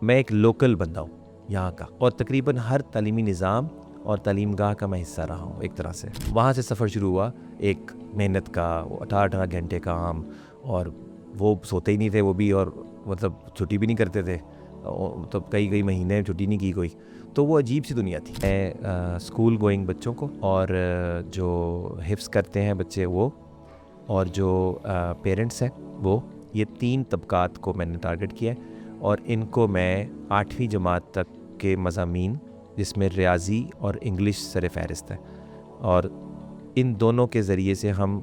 मैं एक लोकल बंदा हूँ यहाँ का, और तकरीबन हर तालीमी निज़ाम और तालीमगाह का मैं हिस्सा रहा हूँ एक तरह से। वहाँ से सफ़र शुरू हुआ एक मेहनत का, 18-18 घंटे का काम, और वो सोते ही नहीं थे वो भी, और मतलब छुट्टी भी नहीं करते थे, तो कई महीने छुट्टी नहीं की कोई। तो वो अजीब सी दुनिया थी। मैं स्कूल गोइंग बच्चों को, और जो हिफ्ज़ करते हैं बच्चे वो, और जो पेरेंट्स हैं वो, ये 3 तबकात को मैंने टारगेट किया है। और इनको मैं 8वीं जमात तक के मज़ामीन, जिसमें रियाजी और इंग्लिश सर फ़हरिस्त है, और इन दोनों के ज़रिए से हम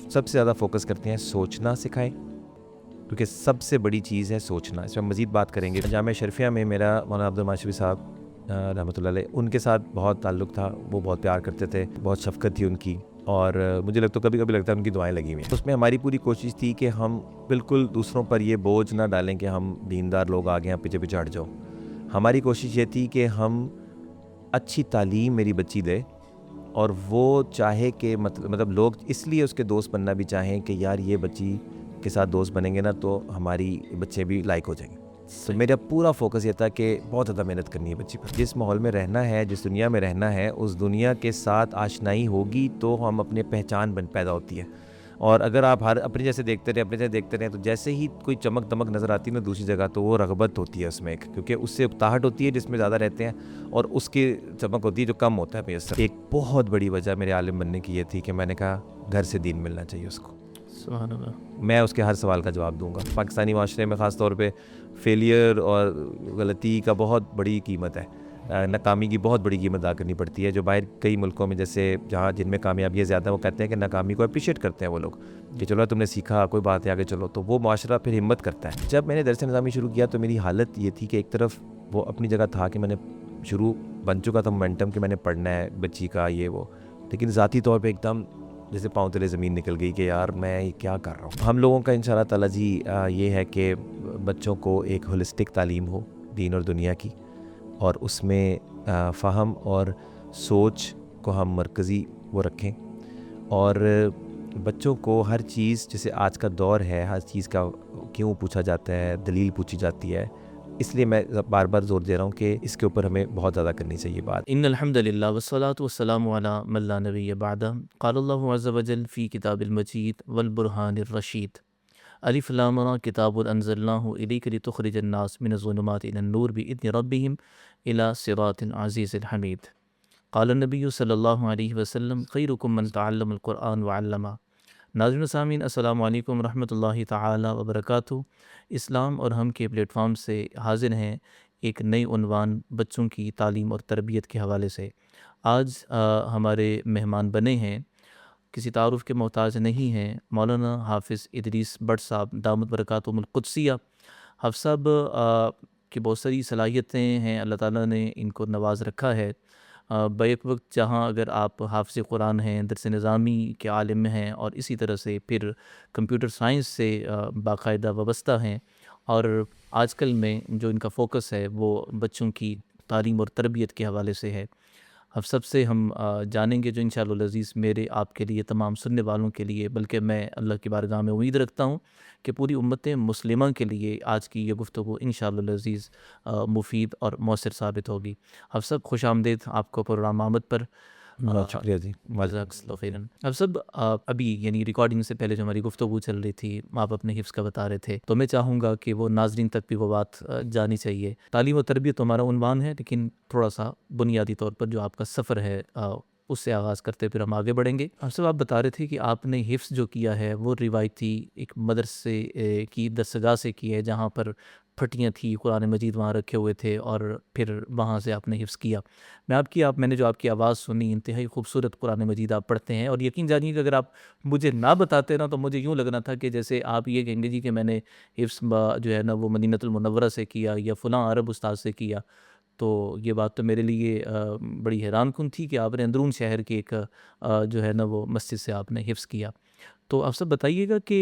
सबसे ज़्यादा फोकस करते हैं सोचना सिखाएं, क्योंकि सबसे बड़ी चीज़ है सोचना। इसमें मज़ीद बात करेंगे। जामिया शरीफिया में मेरा मौलाना अब्दुल माशवी साहब रहमतुल्लाह अलैह, उनके साथ बहुत ताल्लुक़ था। वो बहुत प्यार करते थे, बहुत शफ़क़त थी उनकी, और मुझे कभी कभी लगता है उनकी दुआएं लगी हुई हैं। उसमें हमारी पूरी कोशिश थी कि हम बिल्कुल दूसरों पर ये बोझ ना डालें कि हम दीनदार लोग आ गए हैं, पीछे पीछे हट जाओ। हमारी कोशिश ये थी कि हम अच्छी तालीम मेरी बच्ची दे, और वो चाहे कि मतलब लोग इसलिए उसके दोस्त बनना भी चाहें कि यार ये बच्ची के साथ दोस्त बनेंगे ना तो हमारी बच्चे भी लाइक हो जाएंगे। तो मेरा पूरा फोकस ये था कि बहुत ज़्यादा मेहनत करनी है बच्ची पर। जिस माहौल में रहना है, जिस दुनिया में रहना है, उस दुनिया के साथ आशनाई होगी तो हम अपने पहचान पैदा होती है। और अगर आप हर अपने जैसे देखते रहें तो जैसे ही कोई चमक दमक नज़र आती है ना दूसरी जगह, तो वो रगबत होती है उसमें एक, क्योंकि उससे उकताहट होती है जिसमें ज़्यादा रहते हैं, और उसकी चमक होती है जो कम होता है मैसर। एक बहुत बड़ी वजह मेरे आलिम बनने की ये थी कि मैंने कहा घर से दीन मिलना चाहिए उसको। सुभान अल्लाह। मैं उसके हर सवाल का जवाब दूंगा। पाकिस्तानी माशरे में ख़ास तौर पे फेलियर और गलती का बहुत बड़ी कीमत है, नाकामी की बहुत बड़ी कीमत अदा करनी पड़ती है। जो बाहर कई मुल्कों में, जैसे जहाँ जिनमें कामयाबियाँ ज़्यादा, वो कहते हैं कि नाकामी को अप्रिशिएट करते हैं वो लोग, कि चलो तुमने सीखा, कोई बात है, आगे चलो। तो वो माशरा फिर हिम्मत करता है। जब मैंने दरस निज़ामी शुरू किया तो मेरी हालत ये थी कि एक तरफ वो अपनी जगह था कि मैंने शुरू बन चुका था मोमेंटम कि मैंने पढ़ना है बच्ची का ये वो, लेकिन ज़ाती तौर पर एकदम जैसे पाँव तले ज़मीन निकल गई कि यार मैं ये क्या कर रहा हूँ। हम लोगों का इंशाअल्लाह ताला जी ये है कि बच्चों को एक होलिस्टिक तालीम हो दीन और दुनिया की, और उसमें फ़हम और सोच को हम मरकज़ी वो रखें, और बच्चों को हर चीज़, जैसे आज का दौर है, हर चीज़ का क्यों पूछा जाता है, दलील पूछी जाती है, इसलिए मैं बार बार ज़ोर दे रहा हूँ कि इसके ऊपर हमें बहुत ज़्यादा करनी चाहिए बात। इन्नल हम्दुलिल्लाह वस्सलातु वस्सलामु अला मन ला नबिय्य बअदा क़ालल्लाहु अज़्ज़ा वजल फ़ी किताबिल मजीद वल बुरहानिर रशीद अलिफ लाम रा किताबुन अंज़लनाहु इलैका लितुख़रिजन नास मिनज़्ज़ुलुमाति इलन नूर बिइज़्नि रब्बिहिम इला सिरातिन अज़ीज़िल हमीद। क़ाल नबिय्यु सल्लल्लाहु अलैहि वसल्लम ख़ैरुकुम मन तअल्लमल क़ुरआन व अल्लमा। नाज़रीन सामीन, अस्सलामु अलैकुम रहमतुल्लाहि तआला व बरकातुहू। इस्लाम और हम के प्लेटफॉर्म से हाजिर हैं एक नई उन्वान बच्चों की तालीम और तरबियत के हवाले से। आज हमारे मेहमान बने हैं, किसी तारुफ़ के मोहताज नहीं हैं, मौलाना हाफ़िज़ इदरीस बट साहब दामत बरकातुहुमुल क़ुद्सिया। हाफ़िज़ साहब की बहुत सारी सलाहियतें हैं, अल्लाह ताला ने इनको नवाज़ रखा है। बैक वक्त जहाँ अगर आप हाफ़िज़ कुरान हैं, दरस निज़ामी के आलिम हैं, और इसी तरह से फिर कंप्यूटर साइंस से बाकायदा वाबस्ता हैं, और आजकल में जो इनका फ़ोकस है वो बच्चों की तालीम और तरबियत के हवाले से है। अब सबसे हम जानेंगे जो इंशाअल्लाह अज़ीज़ मेरे आपके लिए, तमाम सुनने वालों के लिए, बल्कि मैं अल्लाह की बारगाह में उम्मीद रखता हूँ कि पूरी उम्मत मुस्लिमा के लिए आज की ये गुफ्तगू इंशाअल्लाह अज़ीज़ मुफीद और मौसर साबित होगी। अब सब खुश आमदीद आपको प्रोग्राम आमद पर। बहुत शुक्रिया जी। जज़ाकल्लाहु खैरन। अब सब अभी यानी रिकॉर्डिंग से पहले जो हमारी गुफ्तगू चल रही थी, आप अपने हिफ्ज़ का बता रहे थे, तो मैं चाहूँगा कि वो नाज़रीन तक भी वो बात जानी चाहिए। तालीम और तरबियत तो हमारा उन्वान है, लेकिन थोड़ा सा बुनियादी तौर पर जो आपका सफ़र है उससे आगाज़ करते फिर हम आगे बढ़ेंगे। अब सब आप बता रहे थे कि आपने हिफ्ज़ जो किया है वो रिवायती एक मदरसे की दरसगाह से की है, जहाँ पर फटियाँ थी, कुरान मजीद वहाँ रखे हुए थे, और फिर वहाँ से आपने हिफ्ज़ किया। मैंने जो आपकी आवाज़ सुनी, इंतहाई खूबसूरत कुरान मजीद आप पढ़ते हैं, और यकीन जानिए कि अगर आप मुझे ना बताते ना तो मुझे यूँ लगना था कि जैसे आप ये कहेंगे जी कि मैंने हिफ्ज़ जो है ना वो मदीनतुल मुनव्वरा से किया या फ़लाँ अरब उस्ताद से किया। तो ये बात तो मेरे लिए बड़ी हैरानकुन थी कि आपने अंदरून शहर की एक जो है ना वो मस्जिद से आपने हिफ्ज़ किया। तो आप सब बताइएगा कि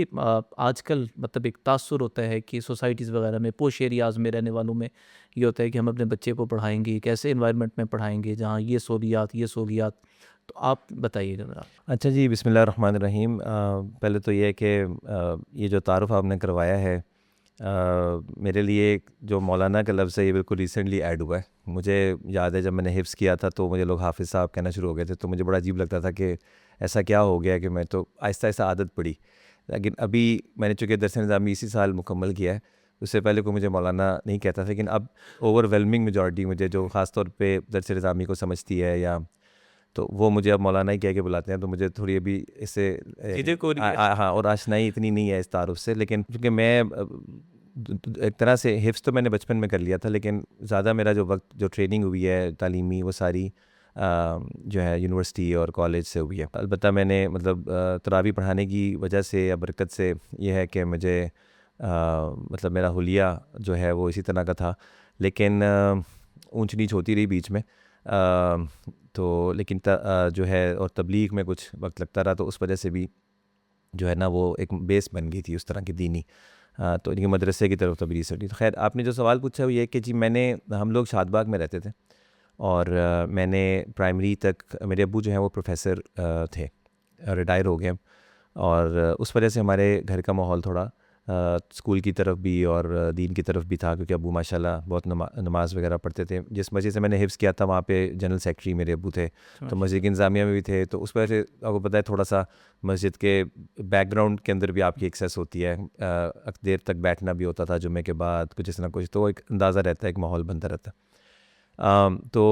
आजकल मतलब एक तासुर होता है कि सोसाइटीज़ वगैरह में, पोश एरियाज़ में रहने वालों में ये होता है कि हम अपने बच्चे को पढ़ाएँगे, एक ऐसे एनवायरनमेंट में पढ़ाएँगे जहाँ ये सहूलियात। तो आप बताइएगा ज़रा। अच्छा जी, बिस्मिल्लाहिर्रहमानिर्रहीम। पहले तो ये है कि ये जो तारुफ़ आपने करवाया है, मेरे लिए जो मौलाना का लफ्ज़ है ये बिल्कुल रिसेंटली ऐड हुआ है। मुझे याद है जब मैंने हिफ्ज़ किया था तो मुझे लोग हाफिज़ साहब कहना शुरू हो गए थे, तो मुझे बड़ा अजीब लगता था कि ऐसा क्या हो गया कि मैं तो आहिस्ता आहिस्ता आदत पड़ी। लेकिन अभी मैंने चूँकि दरस निज़ामी इसी साल मुकम्मल किया है, उससे पहले कोई मुझे मौलाना नहीं कहता था, लेकिन अब ओवरवेलमिंग मेजॉरिटी मुझे जो ख़ास तौर पे दरस निज़ामी को समझती है या तो वो मुझे अब मौलाना ही कह के बुलाते हैं, तो मुझे थोड़ी अभी इससे झिझक हो रही है। हाँ, और आशनाई इतनी नहीं है इस तारुफ से। लेकिन क्योंकि मैं एक तरह से हिफ्ज़ तो मैंने बचपन में कर लिया था, लेकिन ज़्यादा मेरा जो वक्त जो ट्रेनिंग हुई है तालीमी वो सारी जो है यूनिवर्सिटी और कॉलेज से हुई है। अलबत्ता मैंने मतलब तरावी पढ़ाने की वजह से या बरकत से ये है कि मुझे मतलब मेरा हुलिया जो है वो इसी तरह का था, लेकिन ऊंच नीच होती रही बीच में। तो लेकिन जो है और तबलीग में कुछ वक्त लगता रहा, तो उस वजह से भी जो है ना वो एक बेस बन गई थी उस तरह की दीनी। तो इनके मदरसे की तरफ तभी रिसेंटली। तो खैर आपने जो सवाल पूछा वो ये कि जी हम लोग शादबाग में रहते थे और मैंने प्राइमरी तक, मेरे अब्बू जो हैं वो प्रोफेसर थे, रिटायर हो गए, और उस वजह से हमारे घर का माहौल थोड़ा स्कूल की तरफ भी और दीन की तरफ भी था, क्योंकि अब्बू माशाल्लाह बहुत नमाज वगैरह पढ़ते थे। जिस मस्जिद से मैंने हिफ्ज़ किया था वहाँ पे जनरल सेक्रेटरी मेरे अब्बू थे, तो मस्जिद की इंतज़ामिया में भी थे, तो उस वजह से आपको पता है थोड़ा सा मस्जिद के बैकग्राउंड के अंदर भी आपकी एक्सेस होती है। देर तक बैठना भी होता था जुम्मे के बाद, कुछ इस तरह कुछ, तो एक अंदाज़ा रहता है, एक माहौल बनता रहता है। तो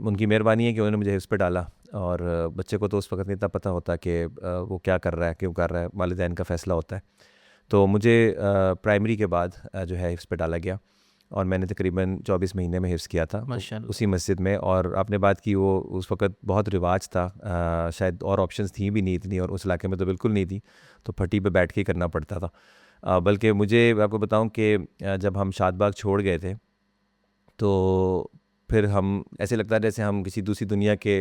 उनकी मेहरबानी है कि उन्होंने मुझे हिफ्ज़ पे डाला, और बच्चे को तो उस वक्त नहीं इतना पता होता कि वो क्या कर रहा है, क्यों कर रहा है, वालिदैन का फ़ैसला होता है। तो मुझे प्राइमरी के बाद जो है हिफ्ज़ पे डाला गया, और मैंने तकरीबन 24 महीने में हिफ्ज़ किया था माशाल्लाह। उसी मस्जिद में। और आपने बात की, वो उस वक़्त बहुत रिवाज था, शायद और ऑप्शंस थी भी नहीं इतनी, और उस इलाके में तो बिल्कुल नहीं थी, तो फटी पे बैठ के ही करना पड़ता था। बल्कि मुझे आपको बताऊं कि जब हम शादबाग छोड़ गए थे तो फिर हम ऐसे लगता है जैसे हम किसी दूसरी दुनिया के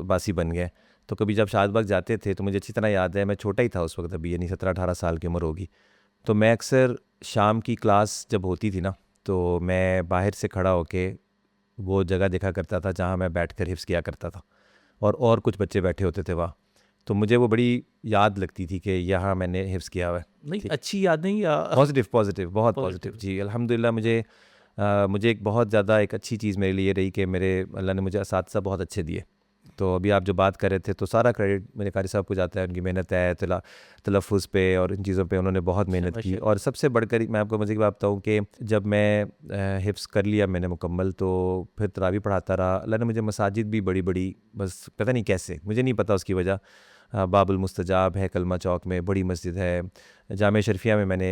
वासी बन गए। तो कभी जब शादबाग जाते थे तो मुझे अच्छी तरह याद है, मैं छोटा ही था उस वक्त, अभी यानी 17-18 साल की उम्र होगी, तो मैं अक्सर शाम की क्लास जब होती थी ना, तो मैं बाहर से खड़ा होके वो जगह देखा करता था जहाँ मैं बैठ कर हिफ्ज़ किया करता था, और कुछ बच्चे बैठे होते थे वहाँ। तो मुझे वो बड़ी याद लगती थी कि यहाँ मैंने हिफ्ज़ किया हुआ है। नहीं, अच्छी यादें या पॉजिटिव पॉजिटिव बहुत पॉजिटिव? पॉजिटिव जी, अल्हम्दुलिल्लाह। मुझे एक बहुत ज़्यादा एक अच्छी चीज़ मेरे लिए रही कि मेरे अल्लाह ने मुझे असातिज़ा बहुत अच्छे दिए। तो अभी आप जो बात कर रहे थे, तो सारा क्रेडिट मेरे कारी साहब को जाता है, उनकी मेहनत है, तलफ़्फ़ुज़ पे और इन चीज़ों पे उन्होंने बहुत मेहनत की। और सबसे बढ़कर मैं आपको मज़े की बात बताऊँ कि जब मैं हिफ्ज़ कर लिया मैंने मुकम्मल, तो फिर तरावी पढ़ाता रहा। अल्लाह ने मुझे मसाजिद भी बड़ी बड़ी, बस पता नहीं कैसे, मुझे नहीं पता उसकी वजह। बाबुल मुस्तजाब है कलमा चौक में, बड़ी मस्जिद है। जामिया शरीफिया में मैंने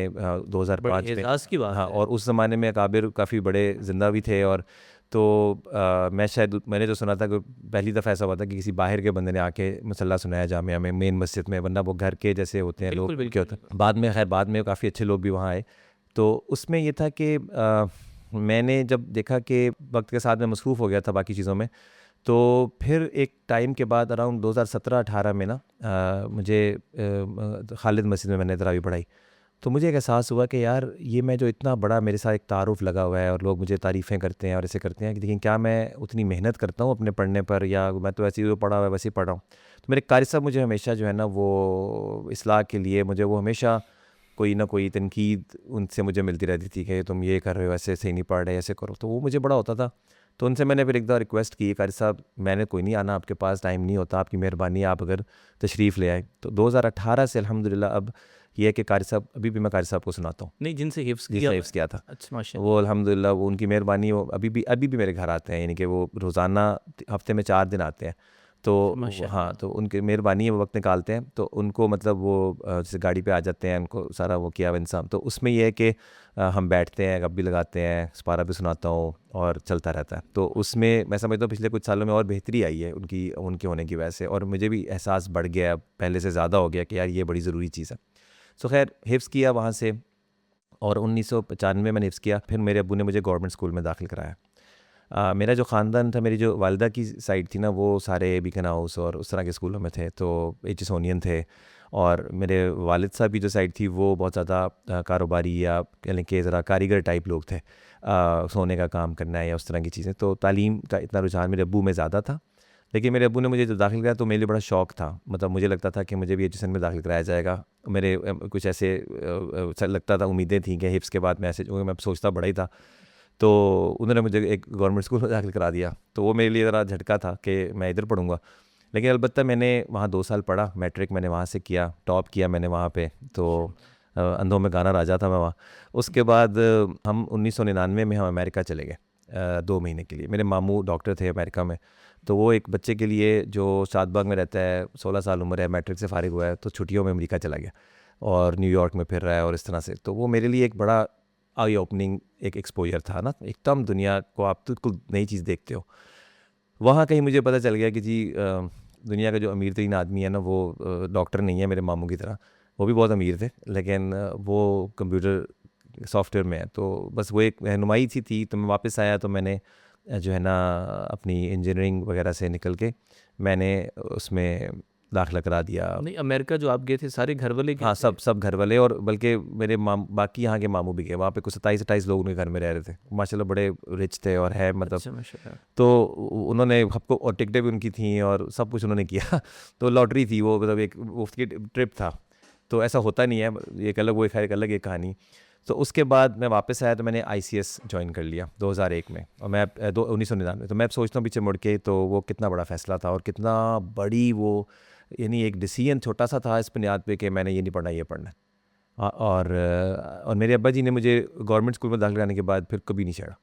2005 बड़े में, एजाज़ की बात हाँ, है। और उस ज़माने में अकाबिर काफ़ी बड़े ज़िंदा भी थे। और तो मैंने जो सुना था कि पहली दफ़ा ऐसा हुआ था कि किसी बाहर के बंदे ने आके मसल्ला सुनाया जामिया में, मेन मस्जिद में, वरना वो घर के जैसे होते हैं लोग बिल्कुल, क्या बिल्कुल। होता है। बाद में काफ़ी अच्छे लोग भी वहाँ आए। तो उसमें ये था कि मैंने जब देखा कि वक्त के साथ मैं मसरूफ़ हो गया था बाकी चीज़ों में, तो फिर एक टाइम के बाद अराउंड 2017-18 में ना मुझे खालिद मस्जिद में मैंने तरावी पढ़ाई। तो मुझे एक एहसास हुआ कि यार ये मैं जो इतना बड़ा मेरे साथ एक तारुफ लगा हुआ है और लोग मुझे तारीफ़ें करते हैं और ऐसे करते हैं, लेकिन क्या मैं उतनी मेहनत करता हूँ अपने पढ़ने पर, या मैं तो ऐसे ही जो पढ़ा हुआ है वैसे ही पढ़ रहा हूँ। तो मेरे कारी साहब मुझे हमेशा जो है ना वो इस्लाह के लिए मुझे वो हमेशा कोई ना कोई तनकीद उनसे मुझे मिलती रहती थी कि तुम ये कर रहे हो, ऐसे सही नहीं पढ़ रहे, ऐसे करो। तो वो मुझे बड़ा होता था। तो उनसे मैंने फिर एक बार रिक्वेस्ट की, कारी साहब मैंने कोई नहीं आना, आपके पास टाइम नहीं होता, आपकी मेहरबानी आप अगर तशरीफ़ ले आए। तो 2018 से अल्हम्दुलिल्लाह अब ये है कि कारी साहब, अभी भी मैं कारी साहब को सुनाता हूँ नहीं, जिनसे हिफ्ज़ जिसने किया हिफ्ज़ किया था। अच्छा, माशाल्लाह। वो अल्हम्दुलिल्लाह वो उनकी मेहरबानी, वो अभी भी मेरे घर आते हैं, यानी कि वो रोज़ाना हफ्ते में 4 दिन आते हैं। तो हाँ, तो उनकी मेहरबानी है, वो वक्त निकालते हैं। तो उनको मतलब वो जैसे गाड़ी पे आ जाते हैं, उनको सारा वो किया हुआ इंतज़ाम। तो उसमें ये है कि हम बैठते हैं, गप भी लगाते हैं, सपारा भी सुनाता हूँ और चलता रहता है। तो उसमें मैं समझता हूँ पिछले कुछ सालों में और बेहतरी आई है उनके होने की वजह से, और मुझे भी एहसास बढ़ गया है, पहले से ज़्यादा हो गया कि यार ये बड़ी ज़रूरी चीज़ है। सो खैर हिफ्ज़ किया वहाँ से, और 1995 मैंने हिफ्ज़ किया। फिर मेरे अब्बू ने मुझे गवर्नमेंट स्कूल में दाखिल कराया। मेरा जो ख़ानदान था, मेरी जो वालिदा की साइड थी ना, वो सारे बीकन हाउस और उस तरह के स्कूलों में थे, तो एचएसओनियन थे। और मेरे वालिद साहब की जो साइड थी वो बहुत ज़्यादा कारोबारी, या यानी कि ज़रा कारीगर टाइप लोग थे, सोने का काम करना है या उस तरह की चीज़ें। तो तालीम का इतना रुझान मेरे अब्बू में ज़्यादा था। लेकिन मेरे अब्बू ने मुझे जब दाखिल कराया तो मेरे लिए बड़ा शौक था, मतलब मुझे लगता था कि मुझे भी एजुकेशन में दाखिल कराया जाएगा। मेरे कुछ ऐसे लगता था, उम्मीदें थी कि हिफ्स के बाद मैं ऐसे, मैं सोचता बड़ा ही था, तो उन्होंने मुझे एक गवर्नमेंट स्कूल में दाखिल करा दिया। तो वो मेरे लिए ज़रा झटका था कि मैं इधर पढ़ूंगा। लेकिन अलबत्ता मैंने वहाँ 2 साल पढ़ा, मैट्रिक मैंने वहाँ से किया, टॉप किया मैंने वहाँ पे, तो अंधों में गाना राजा था मैं वहाँ। उसके बाद हम 1999 में हम अमेरिका चले गए 2 महीने के लिए। मेरे मामू डॉक्टर थे अमेरिका में, तो वो एक बच्चे के लिए जो शादबाग में रहता है, 16 साल उम्र है, मैट्रिक से फारिग हुआ है, तो छुट्टियों में अमेरिका चला गया और न्यूयॉर्क में फिर रहा है और इस तरह से। तो वो मेरे लिए एक बड़ा आई ओपनिंग एक एक्सपोजर था ना, एकदम दुनिया को आप बिल्कुल नई चीज़ देखते हो। वहाँ कहीं मुझे पता चल गया कि जी दुनिया का जो अमीर तरीन आदमी है ना, वो डॉक्टर नहीं है मेरे मामू की तरह, वो भी बहुत अमीर थे, लेकिन वो कंप्यूटर सॉफ्टवेयर में है। तो बस वो एक रहनुमाई थी। तो मैं वापस आया तो मैंने जो है ना अपनी इंजीनियरिंग वगैरह से निकल के मैंने उसमें दाखिला करा दिया। नहीं, अमेरिका जो आप गए थे सारे घर वाले गए हाँ, थे? सब घर वाले, और बल्कि मेरे बाकी यहाँ के मामू भी गए। वहाँ पे कुछ 27-28 लोग उनके घर में रह रहे थे, माशाल्लाह बड़े रिच थे और है मतलब। अच्छा, माशाल्लाह। तो उन्होंने सबको, और टिकटें भी उनकी थी और सब कुछ उन्होंने किया। तो लॉटरी थी वो, मतलब एक मुफ्त की ट्रिप था। तो ऐसा होता नहीं है, ये एक अलग, वो एक अलग एक कहानी। तो उसके बाद मैं वापस आया तो मैंने ICS ज्वाइन कर लिया 2001 में, और मैं 1999। तो मैं सोचता हूँ पीछे मुड़ के, तो वो कितना बड़ा फ़ैसला था और कितना बड़ी वो, यानी एक डिसीजन छोटा सा था इस बुनियाद पे कि मैंने ये नहीं पढ़ना, ये पढ़ना है। और मेरे अब्बा जी ने मुझे गवर्नमेंट स्कूल में दाखिल कराने के बाद फिर कभी नहीं चढ़ा,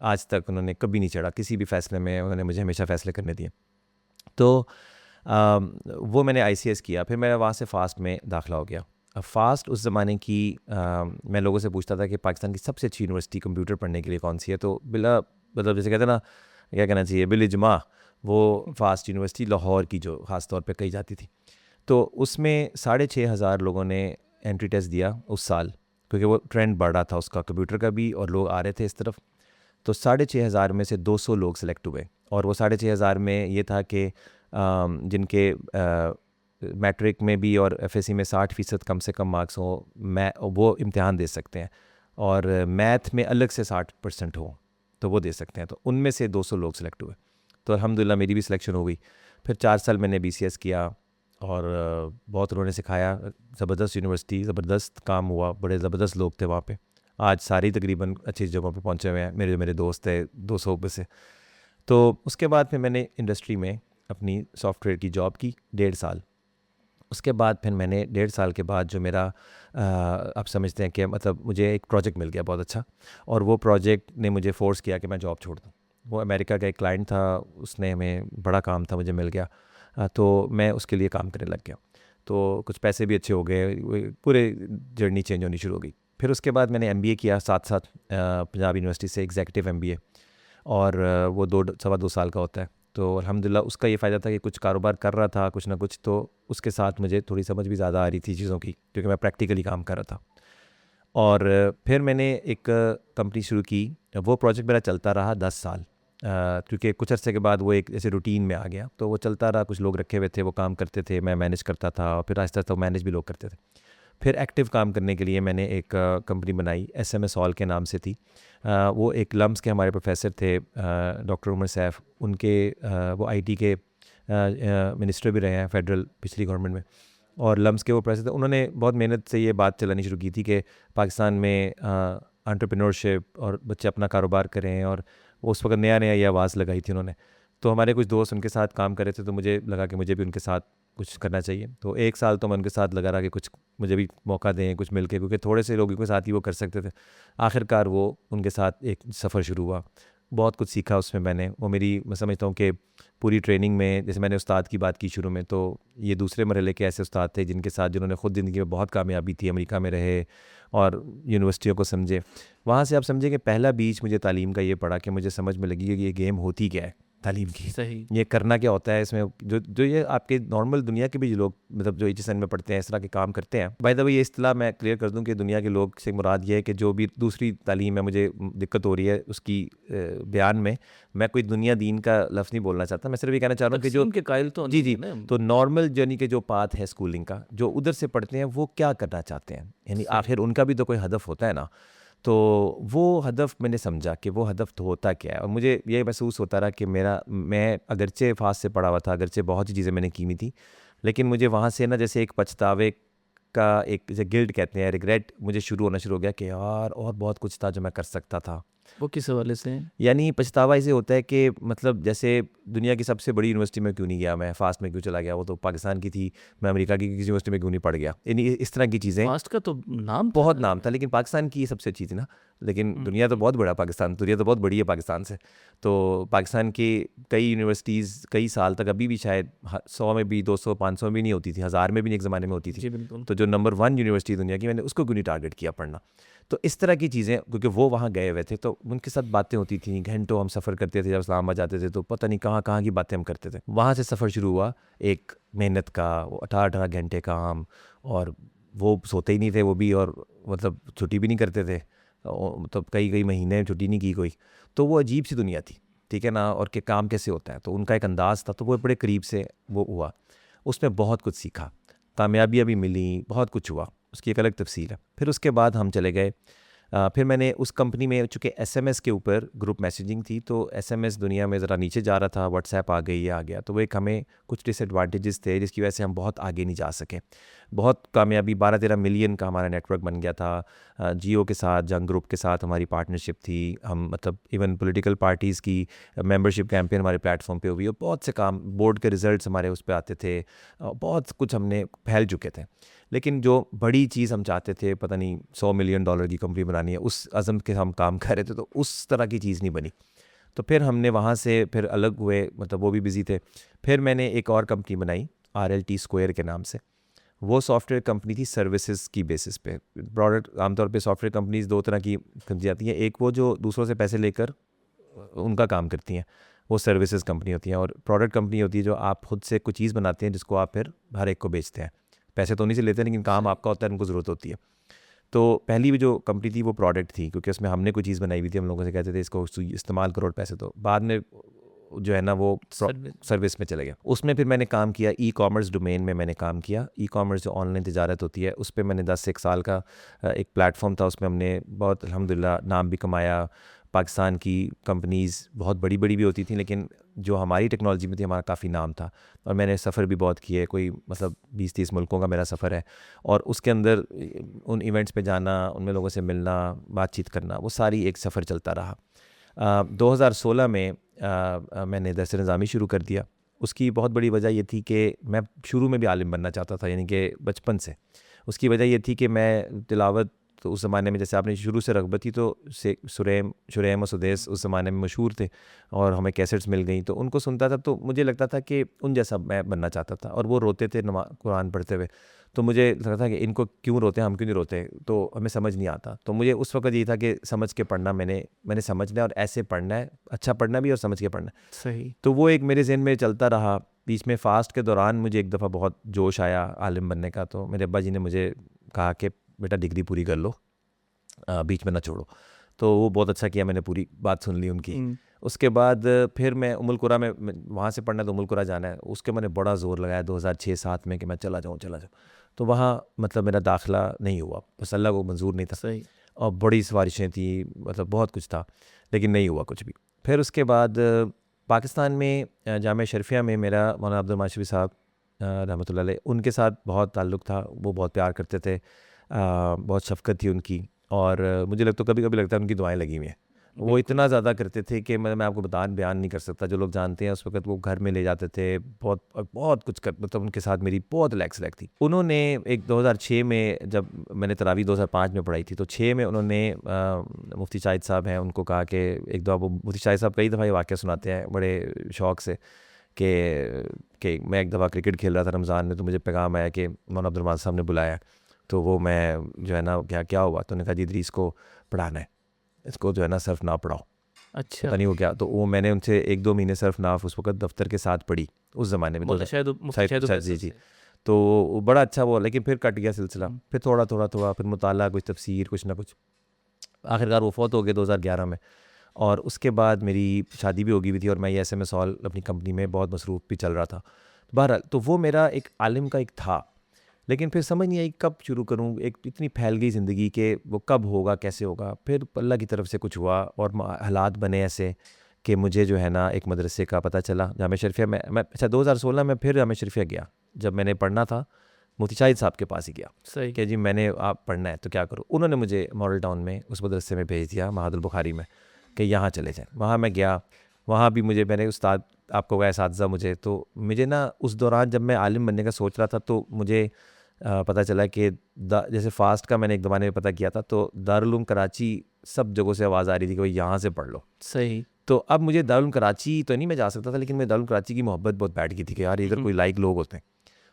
आज तक उन्होंने कभी नहीं चढ़ा किसी भी फ़ैसले में, उन्होंने मुझे हमेशा फ़ैसले करने दिए। तो वो मैंने ICS किया, फिर मेरा वहाँ से फ़ास्ट में दाखिला हो गया। अब फ़ास्ट उस ज़माने की, मैं लोगों से पूछता था कि पाकिस्तान की सबसे अच्छी यूनिवर्सिटी कंप्यूटर पढ़ने के लिए कौन सी है, तो बिला मतलब जैसे कहते हैं ना, क्या कहना चाहिए, बिल इजमा, वो फ़ास्ट यूनिवर्सिटी लाहौर की जो ख़ास तौर पे कही जाती थी। तो उसमें 6,500 लोगों ने एंट्री टेस्ट दिया उस साल, क्योंकि वो ट्रेंड बढ़ रहा था उसका, कंप्यूटर का भी, और लोग आ रहे थे इस तरफ। तो 6,500 में से 200 लोग सेलेक्ट हुए, और वो 6,500 में ये था कि जिनके मैट्रिक में भी और FSC में 60% कम से कम मार्क्स हो, वो इम्तिहान दे सकते हैं, और मैथ में अलग से 60% हो तो वो दे सकते हैं। तो उनमें से 200 लोग सेलेक्ट हुए, तो अल्हम्दुलिल्लाह मेरी भी सिलेक्शन हो गई। फिर 4 साल मैंने BCS किया, और बहुत उन्होंने सिखाया, ज़बरदस्त यूनिवर्सिटी, ज़बरदस्त काम हुआ, बड़े ज़बरदस्त लोग थे वहाँ पे। आज सारी तकरीबन अच्छी जगहों पे पहुँचे हुए हैं, मेरे दोस्त थे 200 में से। तो उसके बाद फिर मैंने इंडस्ट्री में अपनी सॉफ्टवेयर की जॉब की 1.5 साल। उसके बाद फिर मैंने 1.5 साल के बाद जो मेरा आप समझते हैं कि मतलब मुझे एक प्रोजेक्ट मिल गया बहुत अच्छा, और वो प्रोजेक्ट ने मुझे फ़ोर्स किया कि मैं जॉब छोड़ दूँ। वो अमेरिका का एक क्लाइंट था, उसने हमें बड़ा काम था, मुझे मिल गया, तो मैं उसके लिए काम करने लग गया। तो कुछ पैसे भी अच्छे हो गए, पूरे जर्नी चेंज होनी शुरू हो गई। फिर उसके बाद मैंने MBA किया साथ साथ पंजाब यूनिवर्सिटी से, एग्जीक्यूटिव MBA, और वो 2 साल का होता है। तो अल्हम्दुलिल्लाह उसका ये फ़ायदा था कि कुछ कारोबार कर रहा था कुछ ना कुछ, तो उसके साथ मुझे थोड़ी समझ भी ज़्यादा आ रही थी चीज़ों की, क्योंकि मैं प्रैक्टिकली काम कर रहा था। और फिर मैंने एक कंपनी शुरू की, वो प्रोजेक्ट मेरा चलता रहा 10 साल, क्योंकि कुछ अर्से के बाद वो एक जैसे रूटीन में आ गया, तो वो चलता रहा। कुछ लोग रखे हुए थे, वो काम करते थे, मैं मैनेज करता था, और फिर आहिस्ता आहिस्ता मैनेज भी लोग करते थे। फिर एक्टिव काम करने के लिए मैंने एक कंपनी बनाई, SMS हॉल के नाम से थी। वो एक लम्स के हमारे प्रोफेसर थे, डॉक्टर उमर सैफ, उनके वो IT के मिनिस्टर भी रहे हैं फेडरल पिछली गवर्नमेंट में, और लम्स के वो प्रोफेसर थे। उन्होंने बहुत मेहनत से ये बात चलानी शुरू की थी कि पाकिस्तान में एंटरप्रेन्योरशिप और बच्चे अपना कारोबार करें, और वो उस वक्त नया नया ये आवाज़ लगाई थी उन्होंने। तो हमारे कुछ दोस्त उनके साथ काम कर रहे थे, तो मुझे लगा कि मुझे भी उनके साथ कुछ करना चाहिए। तो 1 साल तो मैं उनके साथ लगा रहा कि कुछ मुझे भी मौका दें कुछ मिल के, क्योंकि थोड़े से लोगों के साथ ही वो कर सकते थे। आखिरकार वो उनके साथ एक सफ़र शुरू हुआ, बहुत कुछ सीखा उसमें मैंने। वो मेरी, मैं समझता हूँ कि पूरी ट्रेनिंग में, जैसे मैंने उस्ताद की बात की शुरू में, तो ये दूसरे मरहले के ऐसे उस्ताद थे जिनके साथ, जिन्होंने ख़ुद ज़िंदगी में बहुत कामयाबी थी, अमेरिका में रहे और यूनिवर्सिटियों को समझे। वहाँ से आप समझे कि पहला बीच मुझे तालीम का ये पड़ा कि मुझे समझ में लगी कि ये गेम होती क्या है तालीम की, सही। ये करना क्या होता है इसमें। जो ये आपके नॉर्मल दुनिया के भी लोग, मतलब जो HSN में पढ़ते हैं, इस तरह के काम करते हैं। बाय द वे ये इस्तिलाह मैं क्लियर कर दूं कि दुनिया के लोग से मुराद ये है कि जो भी दूसरी तालीम है, मुझे दिक्कत हो रही है उसकी बयान में, मैं कोई दुनिया दीन का लफ्ज़ नहीं बोलना चाहता। मैं सिर्फ ये कहना चाह रहा हूँ कि जो के कायल तो जी तो नॉर्मल जर्नी के जो पाथ है स्कूलिंग का, जो उधर से पढ़ते हैं, वो क्या करना चाहते हैं, यानी आखिर उनका भी तो कोई हदफ होता है ना। तो वो हदफ मैंने समझा कि वो हदफ तो होता क्या है, और मुझे ये महसूस होता रहा कि मैं अगरचे फास्ट से पढ़ा हुआ था, अगरचे बहुत सी चीज़ें मैंने की हुई थी, लेकिन मुझे वहाँ से ना जैसे एक पछतावे का, एक जैसे गिल्ट कहते हैं, रिग्रेट मुझे शुरू होना शुरू हो गया कि यार और बहुत कुछ था जो मैं कर सकता था। वो किस हवाले से है? यानी पछतावा इसे होता है कि मतलब जैसे दुनिया की सबसे बड़ी यूनिवर्सिटी में क्यों नहीं गया, मैं फास्ट में क्यों चला गया, वो तो पाकिस्तान की थी, मैं अमेरिका की किसी यूनिवर्सिटी में क्यों नहीं पढ़ गया, यानी इस तरह की चीज़ें। फास्ट का तो नाम बहुत नाम था, लेकिन पाकिस्तान की ये सबसे अच्छी थी ना, लेकिन दुनिया तो बहुत बड़ा, पाकिस्तान दुनिया तो बहुत बड़ी है पाकिस्तान से। तो पाकिस्तान की कई यूनिवर्सिटीज़ कई साल तक अभी भी शायद 100 में भी, 200 500 भी नहीं होती थी, 1000 में भी नहीं एक ज़माने में होती थी। जी बिल्कुल। तो जो नंबर 1 यूनिवर्सिटी दुनिया की, मैंने उसको क्यों नहीं टारगेट किया पढ़ना। तो इस तरह की चीज़ें, क्योंकि वो वहाँ गए हुए थे तो उनके साथ बातें होती थी, घंटों हम सफ़र करते थे, जब इस्लामाबाद जाते थे तो पता नहीं कहाँ कहाँ की बातें हम करते थे। वहाँ से सफ़र शुरू हुआ एक मेहनत का, 18-18 घंटे का काम, और वो सोते ही नहीं थे वो भी, और मतलब छुट्टी भी नहीं करते थे, मतलब कई कई महीने छुट्टी नहीं की कोई। तो वो अजीब सी दुनिया थी, ठीक है ना, और कि काम कैसे होता है, तो उनका एक अंदाज़ था, तो वो बड़े करीब से वो हुआ, उसमें बहुत कुछ सीखा, कामयाबियाँ भी मिली, बहुत कुछ हुआ, उसकी एक अलग तफसील है। फिर उसके बाद हम चले गए, फिर मैंने उस कंपनी में, चूँकि एसएमएस के ऊपर ग्रुप मैसेजिंग थी, तो एसएमएस दुनिया में ज़रा नीचे जा रहा था, व्हाट्सएप आ गई, ये आ गया, तो वो एक हमें कुछ डिसएडवांटेजेस थे जिसकी वजह से हम बहुत आगे नहीं जा सके। बहुत कामयाबी, 12-13 मिलियन का हमारा नेटवर्क बन गया था। जियो के साथ, जंग ग्रुप के साथ हमारी पार्टनरशिप थी, हम मतलब इवन पॉलिटिकल पार्टीज़ की मेंबरशिप कैंपेन हमारे प्लेटफॉर्म पे हुई, और बहुत से काम, बोर्ड के रिजल्ट्स हमारे उस पे आते थे, बहुत कुछ हमने फैल चुके थे। लेकिन जो बड़ी चीज़ हम चाहते थे, पता नहीं $100 मिलियन की कंपनी बनानी है, उस अज़म के हम काम कर रहे थे, तो उस तरह की चीज़ नहीं बनी। तो फिर हमने वहाँ से फिर अलग हुए, मतलब वो भी बिज़ी थे। फिर मैंने एक और कंपनी बनाई RLT स्क्वायर के नाम से। वो सॉफ्टवेयर कंपनी थी सर्विसेज की बेसिस पे। प्रोडक्ट, आमतौर पे सॉफ्टवेयर कंपनीज दो तरह की समझी जाती हैं, एक वो जो दूसरों से पैसे लेकर उनका काम करती हैं, वो सर्विसेज कंपनी होती हैं, और प्रोडक्ट कंपनी होती है जो आप खुद से कुछ चीज़ बनाते हैं जिसको आप फिर हर एक को बेचते हैं। पैसे तो नहीं से लेते हैं, लेकिन काम आपका होता है, उनको ज़रूरत होती है। तो पहली भी जो कंपनी थी वो प्रोडक्ट थी, क्योंकि उसमें हमने कोई चीज़ बनाई हुई थी, हम लोगों से कहते थे इसको इस्तेमाल करो और पैसे दो। बाद में जो है ना वो सर्विस में चले गया। उसमें फिर मैंने काम किया, ई कॉमर्स डोमेन में मैंने काम किया। ई कॉमर्स जो ऑनलाइन तिजारत होती है, उस पर मैंने 10 साल का एक प्लेटफॉर्म था, उसमें हमने बहुत अल्हम्दुलिल्लाह नाम भी कमाया। पाकिस्तान की कंपनीज़ बहुत बड़ी बड़ी भी होती थी, लेकिन जो हमारी टेक्नोलॉजी में थी हमारा काफ़ी नाम था, और मैंने सफ़र भी बहुत किए, कोई मतलब 20-30 मुल्कों का मेरा सफ़र है, और उसके अंदर उन इवेंट्स पे जाना, उनमें लोगों से मिलना, बातचीत करना, वो सारी एक सफ़र चलता रहा। 2016 में मैंने दर्स निज़ामी शुरू कर दिया। उसकी बहुत बड़ी वजह ये थी कि मैं शुरू में भी आलिम बनना चाहता था, यानी कि बचपन से। उसकी वजह ये थी कि मैं तिलावत, तो उस ज़माने में जैसे आपने शुरू से रग़बत थी, तो शुरैम और सुदेस उस ज़माने में मशहूर थे, और हमें कैसेट्स मिल गई, तो उनको सुनता था, तो मुझे लगता था कि उन जैसा मैं बनना चाहता था। और वो रोते थे कुरान पढ़ते हुए, तो मुझे लगता था कि इनको क्यों रोते हैं, हम क्यों नहीं रोते, तो हमें समझ नहीं आता। तो मुझे उस वक्त यही था कि समझ के पढ़ना, मैंने समझना है, और ऐसे पढ़ना है, अच्छा पढ़ना भी और समझ के पढ़ना है। सही। तो वो एक मेरे ज़हन में चलता रहा। बीच में फ़ास्ट के दौरान मुझे एक दफ़ा बहुत जोश आया आलिम बनने का, तो मेरे अब्बा जी ने मुझे कहा कि बेटा डिग्री पूरी कर लो, बीच में ना छोड़ो। तो वो बहुत अच्छा किया, मैंने पूरी बात सुन ली उनकी। उसके बाद फिर मैं उम्मुल कुरा में, वहाँ से पढ़ना है तो उम्मुल कुरा जाना है, उसके मैंने बड़ा ज़ोर लगाया 2006-07 में कि मैं चला जाऊँ। तो वहाँ मतलब मेरा दाखिला नहीं हुआ, बस अल्लाह को मंजूर नहीं था। सही। और बड़ी सिफारिशें थी, मतलब बहुत कुछ था, लेकिन नहीं हुआ कुछ भी। फिर उसके बाद पाकिस्तान में जामिया शरीफिया में मेरा मौलाना अब्दुल माशवी साहब रहमतुल्लाह अलैह, उनके साथ बहुत ताल्लुक़ था। वो बहुत प्यार करते थे, बहुत शफ़क़त थी उनकी, और मुझे लगता, कभी कभी लगता है उनकी दुआएं लगी हुई हैं। वो इतना ज़्यादा करते थे कि मैं आपको बयान नहीं कर सकता। जो लोग जानते हैं, उस वक्त वो घर में ले जाते थे, बहुत कुछ कर, मतलब उनके साथ मेरी बहुत लैक्स थी। उन्होंने एक 2006 में, जब मैंने तरावी 2005 में पढ़ाई थी, तो 6 में उन्होंने मुफ्ती शाहिद साहब हैं, उनको कहा कि एक दफ़ा, वो मुफ्ती शाहिद साहब कई दफ़ा ये वाक़या सुनाते हैं बड़े शौक़ से, कि मैं एक दफ़ा क्रिकेट खेल रहा था रमज़ान में, तो मुझे पैगाम आया कि मौलाना अब्दुल माजिद साहब ने बुलाया। तो वो मैं जो है ना, क्या हुआ, तो उन्होंने कहा जी इदरीस को पढ़ाना है, इसको जो है ना सर्फ नाव पढ़ाओ। अच्छा। पता नहीं वो क्या, तो वो मैंने उनसे 1-2 महीने सर्फ नाव उस वक्त दफ्तर के साथ पढ़ी, उस ज़माने में शायद जी। तो वो बड़ा अच्छा वो, लेकिन फिर कट गया सिलसिला। फिर थोड़ा फिर मुताला, कुछ तफसीर, कुछ ना कुछ, आखिरकार वो फौत हो गए 2011 में। और उसके बाद मेरी शादी भी हो गई थी, और मैं ये SMS हॉल अपनी कंपनी में बहुत मसरूफ़ भी चल रहा था। बहरहाल, तो वो मेरा एक आलिम का एक था, लेकिन फिर समझ नहीं आई कब शुरू करूँ, एक इतनी फैल गई ज़िंदगी के वो कब होगा कैसे होगा। फिर अल्लाह की तरफ से कुछ हुआ और हालात बने ऐसे कि मुझे जो है ना एक मदरसे का पता चला जामिया शरीफिया में। मैं अच्छा 2016 में फिर जामिया शरीफिया गया, जब मैंने पढ़ना था मुफ्ती शाहिद साहब के पास ही गया सही। कि जी मैंने आप पढ़ना है तो क्या करूँ। उन्होंने मुझे मॉडल टाउन में उस मदरसे में भेज दिया महादुल बुखारी में कि यहाँ चले जाएँ। वहाँ मैं गया, वहाँ भी मुझे मैंने उस्ताद आपको कहा इसातिज़ा मुझे, तो मुझे ना उस दौरान जब मैं आलिम बनने का सोच रहा था तो मुझे पता चला कि जैसे फ़ास्ट का मैंने एक ज़माने में पता किया था, तो दारुल उलूम कराची सब जगहों से आवाज़ आ रही थी कि भाई यहाँ से पढ़ लो। सही। तो अब मुझे दारुल उलूम कराची तो नहीं मैं जा सकता था, लेकिन मैं दारुल उलूम कराची की मोहब्बत बहुत बैठ गई थी कि यार इधर कोई लाइक लोग होते हैं।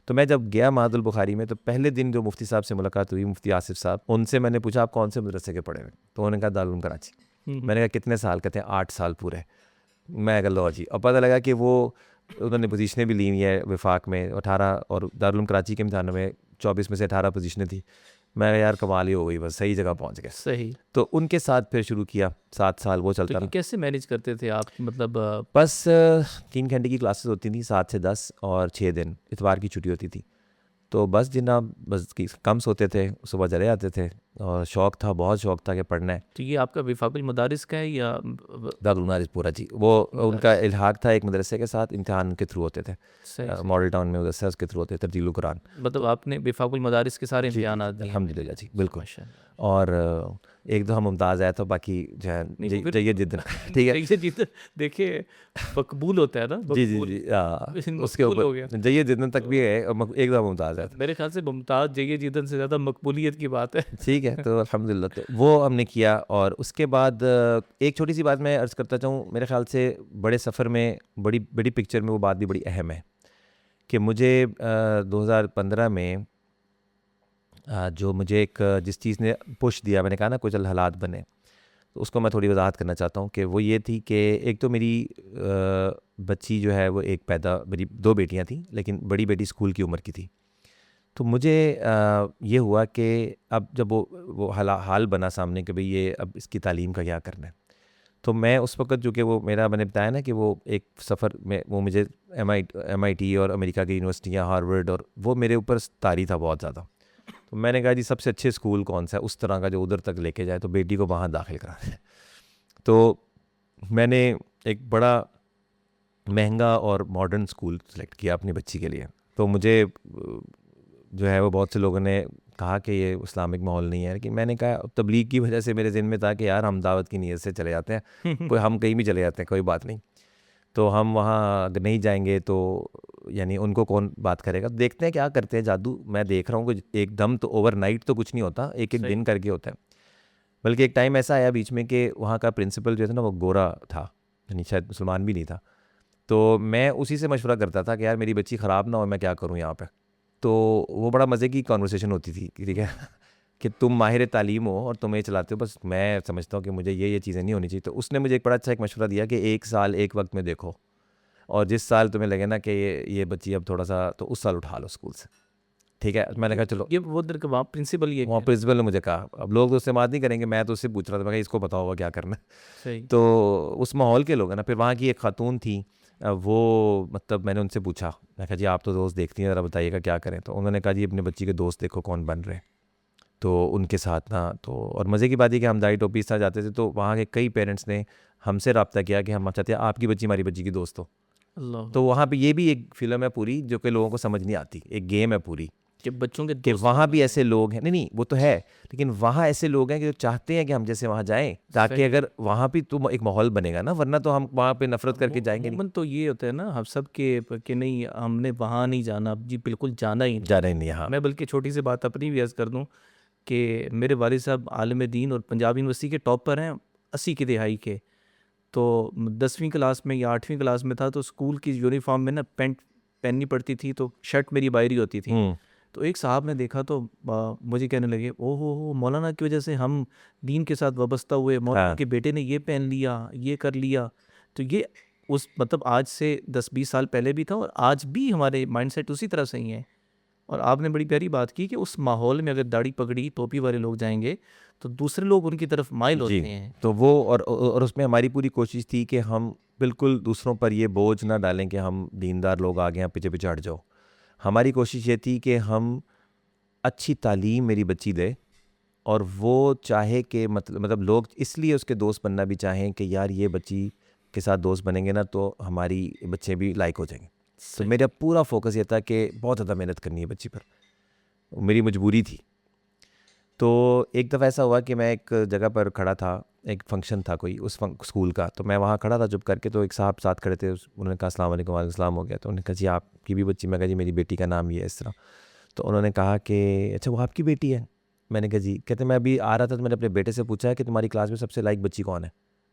तो मैं जब गया महादुल बुखारी में तो पहले दिन जो मुफ्ती साहब से मुलाकात हुई, मुफ्ती आसिफ साहब, उनसे मैंने पूछा आप कौन से मदरसे के पढ़े हुए? तो उन्होंने कहा दारुल उलूम कराची। मैंने कहा कितने साल? कहते हैं 8 साल पूरे। मैं कहा लो जी। और पता लगा कि वो उन्होंने पोजीशनें भी ली हुई है विफाक में 18 और दारुल उलूम कराची के इम्तिहानों में 24 में से 18 पोजीशनें थी। मैं यार कमाल ही हो गई, बस सही जगह पहुंच गए। सही। तो उनके साथ फिर शुरू किया, 7 साल वो चलता तो रहा। ये कैसे मैनेज करते थे आप, मतलब बस 3 घंटे की क्लासेस होती थी, 7 से 10 और 6 दिन इतवार की छुट्टी होती थी। तो बस जितना बस कम सोते थे, सुबह चले जाते थे और शौक़ था, बहुत शौक़ था कि पढ़ना है। तो ये आपका विफाकुल मदारिस का है या दारुल मदारिस पूरा जी। वो उनका इल्हाक था एक मदरसे के साथ, इम्तिहान के थ्रू होते थे। सही। मॉडल टाउन में मदरसा उसके थ्रू होते थे, तब्दीलुल कुरान। मतलब आपने विफाकुल मदारिस के सारे जी इम्तिहानात दिए? अल्हम्दुलिल्लाह जी, बिल्कुल। माशाअल्लाह। और एक दो हम मुमताज़ आए तो बाकी जो है नहीं, तो फिर जय जिद्दन ठीक है। जैसे जितना देखिए मकबूल होता है ना, जी जी मकबूल। जी उसके मकबूल हो गया। ऊपर जय जिद्दन तक भी है और एक दो मुमताज़ आए। मेरे ख्याल से मुमताज़ जय जिदन से ज़्यादा मकबूलियत की बात है। ठीक है, तो अल्हम्दुलिल्लाह तो वो हमने किया। और उसके बाद एक छोटी सी बात मैं अर्ज़ करता चाहूँ, मेरे ख़्याल से बड़े सफ़र में बड़ी बड़ी पिक्चर में वो बात भी बड़ी अहम है कि मुझे 2015 में जो मुझे एक जिस चीज़ ने पुश दिया, मैंने कहा ना कुछ हालात बने, तो उसको मैं थोड़ी वजाहत करना चाहता हूँ कि वो ये थी कि एक तो मेरी बच्ची जो है वो एक पैदा, मेरी 2 बेटियाँ थीं लेकिन बड़ी बेटी स्कूल की उम्र की थी। तो मुझे ये हुआ कि अब जब वो हाल बना सामने कि भाई ये अब इसकी तालीम का क्या करना है, तो मैं उस वक़्त जो कि वो मेरा मैंने बताया ना कि वो एक सफ़र में वो मुझे MIT और अमेरिका की यूनिवर्सिटियाँ, हार्वर्ड, और वो मेरे ऊपर तारी था बहुत ज़्यादा। तो मैंने कहा जी सबसे अच्छे स्कूल कौन सा है उस तरह का जो उधर तक लेके जाए, तो बेटी को वहाँ दाखिल कराना है। तो मैंने एक बड़ा महंगा और मॉडर्न स्कूल सेलेक्ट किया अपनी बच्ची के लिए। तो मुझे जो है वो बहुत से लोगों ने कहा कि ये इस्लामिक माहौल नहीं है, लेकिन मैंने कहा तबलीग की वजह से मेरे ज़हन में था कि यार हम दावत की नीयत से चले जाते हैं, कोई हम कहीं भी चले जाते हैं, कोई बात नहीं। तो हम वहाँ अगर नहीं जाएंगे तो यानी उनको कौन बात करेगा। देखते हैं क्या करते हैं जादू। मैं देख रहा हूँ कि एकदम तो ओवरनाइट तो कुछ नहीं होता, एक एक दिन करके होता है। बल्कि एक टाइम ऐसा आया बीच में कि वहाँ का प्रिंसिपल जो था ना वो गोरा था, यानी शायद मुसलमान भी नहीं था। तो मैं उसी से मशवरा करता था कि यार मेरी बच्ची ख़राब ना हो, मैं क्या करूँ यहाँ पे। तो वो बड़ा मज़े की कॉन्वर्सेशन होती थी, ठीक है कि तुम माहिर तालीम हो और तुम ये चलाते हो, बस मैं समझता हूँ कि मुझे ये चीज़ें नहीं होनी चाहिए। तो उसने मुझे एक बड़ा अच्छा एक मशवरा दिया कि 1 साल एक वक्त में देखो, और जिस साल तुम्हें लगे ना कि ये बच्ची अब थोड़ा सा, तो उस साल उठा लो स्कूल से, ठीक है। मैंने कहा चलो। ये वो उधर का वहाँ प्रिंसिपल ये वहाँ प्रिंसिपल ने मुझे कहा, अब लोग तो उससे बात नहीं करेंगे, मैं तो उससे पूछ रहा था, मैं कहा इसको पता होगा क्या करना है। सही। तो उस माहौल के लोग हैं ना। फिर वहाँ की एक खातून थी, वो मतलब मैंने उनसे पूछा, मैं कहा जी आप तो दोस्त देखती हैं, ज़रा बताइएगा क्या करें। तो उन्होंने कहा जी अपने बच्ची के दोस्त देखो कौन बन रहे हैं, तो उनके साथ ना। तो और मज़े की बात है कि हम दाई टोपी साथ जाते थे, तो वहाँ के कई पेरेंट्स ने हमसे रब्ता किया कि हम चाहते हैं आपकी बच्ची हमारी बच्ची की दोस्त हो। अल्लाह। तो वहाँ पे ये भी एक फ़िल्म है पूरी जो कि लोगों को समझ नहीं आती, एक गेम है पूरी कि बच्चों के कि दोस्त वहाँ भी ऐसे लोग हैं। नहीं वो तो है, लेकिन वहाँ ऐसे लोग हैं कि जो चाहते हैं कि हम जैसे वहाँ जाएं, ताकि अगर वहाँ भी तो एक माहौल बनेगा ना, वरना तो हम वहाँ पे नफरत करके जाएंगे नहीं। तो ये होता है ना हम सब के कि नहीं हमने वहाँ नहीं जाना जी, बिल्कुल जाना ही नहीं। जाना ही नहीं। हाँ मैं बल्कि छोटी सी बात अपनी भी अर्ज़ कर दूँ कि मेरे वालिद साहब आलिम दीन और पंजाब यूनिवर्सिटी के टॉपर हैं 80 की दिहाई के। तो 10वीं क्लास में या 8वीं क्लास में था, तो स्कूल की यूनिफॉर्म में ना पैंट पहननी पड़ती थी, तो शर्ट मेरी बाहरी होती थी। तो एक साहब ने देखा तो मुझे कहने लगे, ओहो मौलाना की वजह से हम दीन के साथ वाबस्ता हुए, मौलाना के बेटे ने ये पहन लिया, ये कर लिया। तो ये उस मतलब आज से 10-20 साल पहले भी था और आज भी हमारे माइंडसेट उसी तरह से ही है। और आपने बड़ी प्यारी बात की कि उस माहौल में अगर दाढ़ी पगड़ी टोपी वाले लोग जाएंगे तो दूसरे लोग उनकी तरफ माइल होते हैं। तो वो और उसमें हमारी पूरी कोशिश थी कि हम बिल्कुल दूसरों पर ये बोझ ना डालें कि हम दीनदार लोग आ गए हैं पीछे पीछे हट जाओ। हमारी कोशिश ये थी कि हम अच्छी तालीम मेरी बच्ची दे, और वो चाहे कि मतलब लोग इसलिए उसके दोस्त बनना भी चाहें कि यार ये बच्ची के साथ दोस्त बनेंगे ना तो हमारी बच्चे भी लाइक हो जाएंगे। तो मेरा पूरा फोकस ये था कि बहुत ज़्यादा मेहनत करनी है बच्ची पर, मेरी मजबूरी थी। तो एक दफ़ा ऐसा हुआ कि मैं एक जगह पर खड़ा था, एक फंक्शन था कोई उस स्कूल का, तो मैं वहाँ खड़ा था चुप करके, तो एक साहब साथ खड़े थे, उन्होंने कहा अस्सलाम वालेकुम। वालेकुम सलाम हो गया। तो उन्होंने कहा जी आपकी भी बच्ची? मैं कहा जी मेरी बेटी का नाम ये है इस तरह। तो उन्होंने कहा कि अच्छा वो आपकी बेटी है? मैंने कहा जी। कहते मैं अभी आ रहा था तो मैंने अपने बेटे से पूछा है कि तुम्हारी क्लास में सबसे लाइक बच्ची कौन है,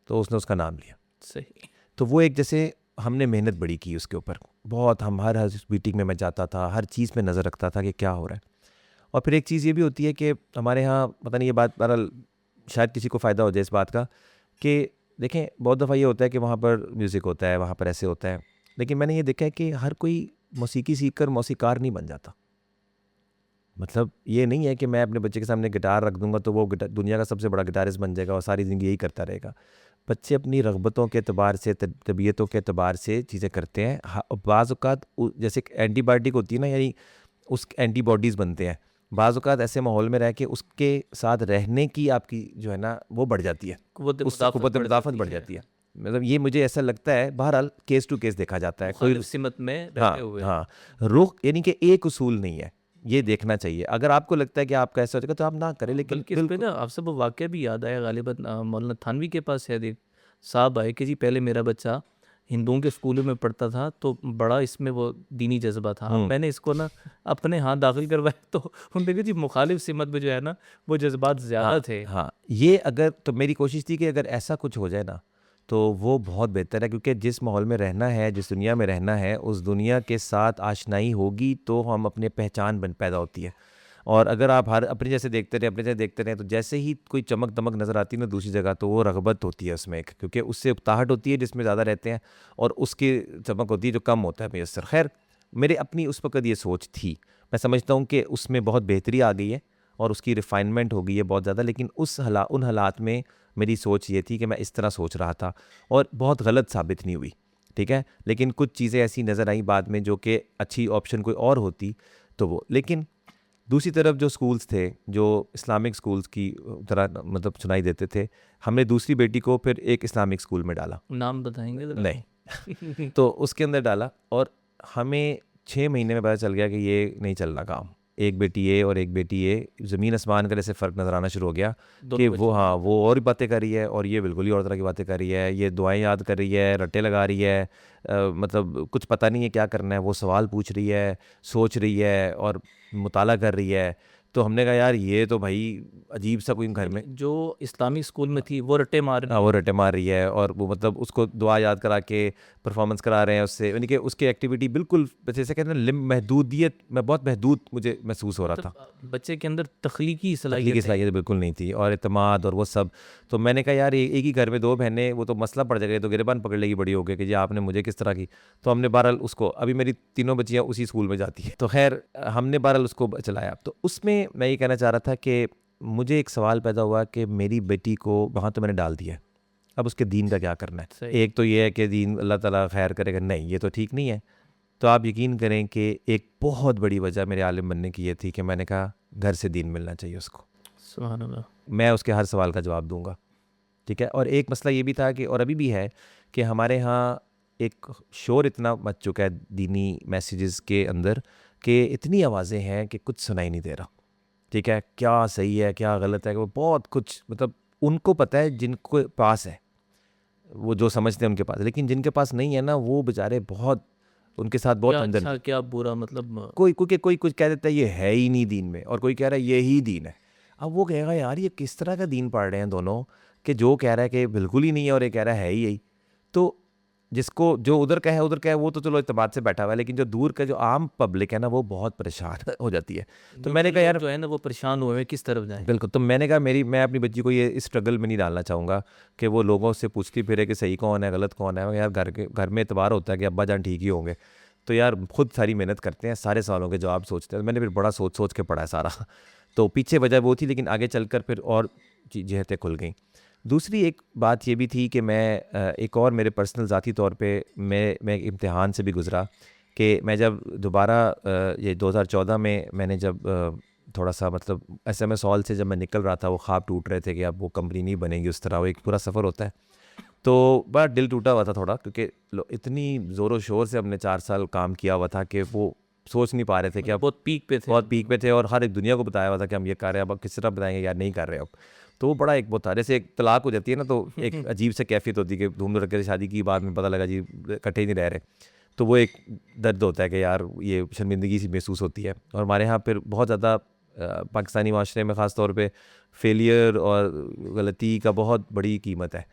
तो उसने उसका नाम लिया। सही। तो वो एक जैसे हमने मेहनत बड़ी की उसके ऊपर बहुत, हम हर मीटिंग में मैं जाता था, हर चीज़ में नज़र रखता था कि क्या हो रहा है। और फिर एक चीज़ ये भी होती है कि हमारे यहाँ पता नहीं ये बात बहरहाल शायद किसी को फ़ायदा हो जाए इस बात का कि देखें बहुत दफ़ा ये होता है कि वहाँ पर म्यूज़िक होता है, वहाँ पर ऐसे होता है, लेकिन मैंने ये देखा है कि हर कोई मौसीकी सीख कर मौसीकार नहीं बन जाता। मतलब ये नहीं है कि मैं अपने बच्चे के सामने गिटार रख दूंगा तो वो दुनिया का सबसे बड़ा गिटारिस्ट बन जाएगा और सारी ज़िंदगी यही करता रहेगा। बच्चे अपनी रग़बतों के एतबार से, तबीयतों के एतबार से चीज़ें करते हैं। बाज़ औक़ात जैसे एंटीबायोटिक होती है ना, यानी उस एंटीबॉडीज़ बनते हैं। बाज़ औक़ात ऐसे माहौल में रह के उसके साथ रहने की आपकी जो है ना वो बढ़ जाती है, उससे क़ुव्वत मुदाफ़त बढ़ जाती है। मतलब ये मुझे ऐसा लगता है, बहरहाल केस टू केस देखा जाता है। कोई सिमत में रहते हाँ हुए हाँ, रुख यानी कि एक उसूल नहीं है, ये देखना चाहिए। अगर आपको लगता है कि आपका ऐसा हो जाएगा तो आप ना करें, लेकिन बल्कि इस पे ना आपसे वो वाक़या भी याद आया, गालिबन मौलाना थानवी के पास शायद एक साहब आए कि जी पहले मेरा बच्चा हिंदुओं के स्कूलों में पढ़ता था तो बड़ा इसमें वो दीनी जज्बा था, अब मैंने इसको ना अपने हाथ दाखिल करवाया तो उन्होंने कहा जी मुखालिफ सिमत में जो है ना वो जज्बात ज़्यादा थे। हाँ, ये अगर तो मेरी कोशिश थी कि अगर ऐसा कुछ हो जाए ना तो वो बहुत बेहतर है, क्योंकि जिस माहौल में रहना है, जिस दुनिया में रहना है, उस दुनिया के साथ आशनाई होगी तो हम अपने पहचान पैदा होती है। और अगर आप हर अपने जैसे देखते रहें तो जैसे ही कोई चमक दमक नज़र आती है ना दूसरी जगह, तो वो रग़बत होती है उसमें एक, क्योंकि उससे उकताहट होती है जिसमें ज़्यादा रहते हैं, और उसकी चमक होती है जो कम होता है मैसर। खैर मेरे अपनी उस वक़्त ये सोच थी, मैं समझता हूँ कि उसमें बहुत बेहतरी आ गई है और उसकी रिफ़ाइनमेंट हो गई है बहुत ज़्यादा, लेकिन उन हालात में मेरी सोच ये थी कि मैं इस तरह सोच रहा था और बहुत गलत साबित नहीं हुई, ठीक है। लेकिन कुछ चीज़ें ऐसी नज़र आई बाद में जो कि अच्छी ऑप्शन कोई और होती तो वो। लेकिन दूसरी तरफ जो स्कूल्स थे, जो इस्लामिक स्कूल्स की तरह मतलब सुनाई देते थे, हमने दूसरी बेटी को फिर एक इस्लामिक स्कूल में डाला। नाम बताएंगे ज़रा? नहीं तो उसके अंदर डाला और हमें 6 महीने में पता चल गया कि ये नहीं चल रहा काम। एक बेटी ये और एक बेटी ये, ज़मीन आसमान का जैसे फ़र्क नज़र आना शुरू हो गया कि वो हाँ वो और भी बातें कर रही है और ये बिल्कुल ही और तरह की बातें कर रही है। ये दुआएं याद कर रही है, रट्टे लगा रही है, मतलब कुछ पता नहीं है क्या करना है। वो सवाल पूछ रही है, सोच रही है और मुताला कर रही है। तो हमने कहा यार ये तो भाई अजीब सा कोई घर में, जो इस्लामिक स्कूल में थी वो रट्टे मार हाँ वो रटे मार रही है और वो मतलब उसको दुआ याद करा के परफॉर्मेंस करा रहे हैं उससे, यानी कि उसकी एक्टिविटी बिल्कुल जैसे कहते हैं महदूदियत में बहुत महदूद मुझे महसूस हो रहा था। बच्चे के अंदर तख्लीकी सलाहियत बिल्कुल नहीं थी और एतमाद और वो सब। तो मैंने कहा यार एक ही घर में 2 बहनें, वो तो मसला पड़ जाएगा, तो गिरबान पकड़ लेगी बड़ी हो गई कि जी आपने मुझे किस तरह की। तो हमने बहरहाल उसको, अभी मेरी तीनों बच्चियाँ उसी स्कूल में जाती हैं, तो खैर हमने बहरहाल उसको चलाया। तो उसमें मैं ये कहना चाह रहा था कि मुझे एक सवाल पैदा हुआ कि मेरी बेटी को वहाँ तो मैंने डाल दिया, अब उसके दीन का क्या करना है। एक तो ये है कि दीन अल्लाह ताला खैर करेगा, नहीं ये तो ठीक नहीं है। तो आप यकीन करें कि एक बहुत बड़ी वजह मेरे आलिम बनने की ये थी कि मैंने कहा घर से दीन मिलना चाहिए उसको, सुभान अल्लाह, मैं उसके हर सवाल का जवाब दूंगा, ठीक है। और एक मसला ये भी था कि, और अभी भी है, कि हमारे यहाँ एक शोर इतना मच चुका है दीनी मैसेजेस के अंदर कि इतनी आवाज़ें हैं कि कुछ सुनाई नहीं दे रहा, ठीक है। क्या सही है क्या गलत है, वो बहुत कुछ, मतलब उनको पता है जिनको पास है, वो जो समझते हैं उनके पास, लेकिन जिनके पास नहीं है ना वो बेचारे बहुत, उनके साथ बहुत क्या अंदर अच्छा क्या बुरा, मतलब कोई कुछ कह देता है ये है ही नहीं दीन में, और कोई कह रहा है ये ही दीन है। अब वो कहेगा यार ये किस तरह का दीन पढ़ रहे हैं दोनों, कि जो कह रहा है कि बिल्कुल ही नहीं है और ये कह रहा है ही यही। तो जिसको जो उधर का है वो तो चलो इत्तेमाद से बैठा हुआ है, लेकिन जो दूर का जो आम पब्लिक है ना वो बहुत परेशान हो जाती है। तो मैंने कहा यार जो है ना वो परेशान हुए हैं किस तरफ जाएं। बिल्कुल, तो मैंने कहा मैं अपनी बच्ची को ये इस स्ट्रगल में नहीं डालना चाहूँगा कि वो लोगों से पूछती फिरे कि सही कौन है गलत कौन है। यार घर में एतबार होता है कि अब्बा जान ठीक ही होंगे, तो यार खुद सारी मेहनत करते हैं, सारे सवालों के जवाब सोचते हैं। मैंने फिर बड़ा सोच के पढ़ा है सारा तो पीछे वजह वो थी, लेकिन आगे चलकर फिर और जहतें खुल गई। दूसरी एक बात ये भी थी कि मैं एक और मेरे पर्सनल ज़ाती तौर पे मैं एक इम्तिहान से भी गुज़रा कि मैं जब दोबारा ये 2014 में मैंने जब थोड़ा सा मतलब SMS हॉल से जब मैं निकल रहा था वो ख्वाब टूट रहे थे कि अब वो कंपनी नहीं बनेगी उस तरह, वो एक पूरा सफ़र होता है। तो बड़ा दिल टूटा हुआ था थोड़ा, क्योंकि इतनी ज़ोरों शोर से हमने 4 साल काम किया हुआ था कि वो सोच नहीं पा रहे थे कि अब बहुत पीक पे थे। बहुत पीक पे थे, और हर एक दुनिया को बताया हुआ था कि हम ये कर रहे हैं, अब किस तरह बताएंगे यार नहीं कर रहे अब। तो वो बड़ा एक बहुत था, जैसे एक तलाक हो जाती है ना तो एक अजीब से कैफियत होती है कि धूम धड़के से शादी की, बाद में पता लगा जी इकट्ठे ही नहीं रह रहे, तो वो एक दर्द होता है कि यार ये शर्मिंदगी सी महसूस होती है। और हमारे यहाँ फिर बहुत ज़्यादा पाकिस्तानी माशरे में ख़ास तौर पे फेलियर और गलती का बहुत बड़ी कीमत है,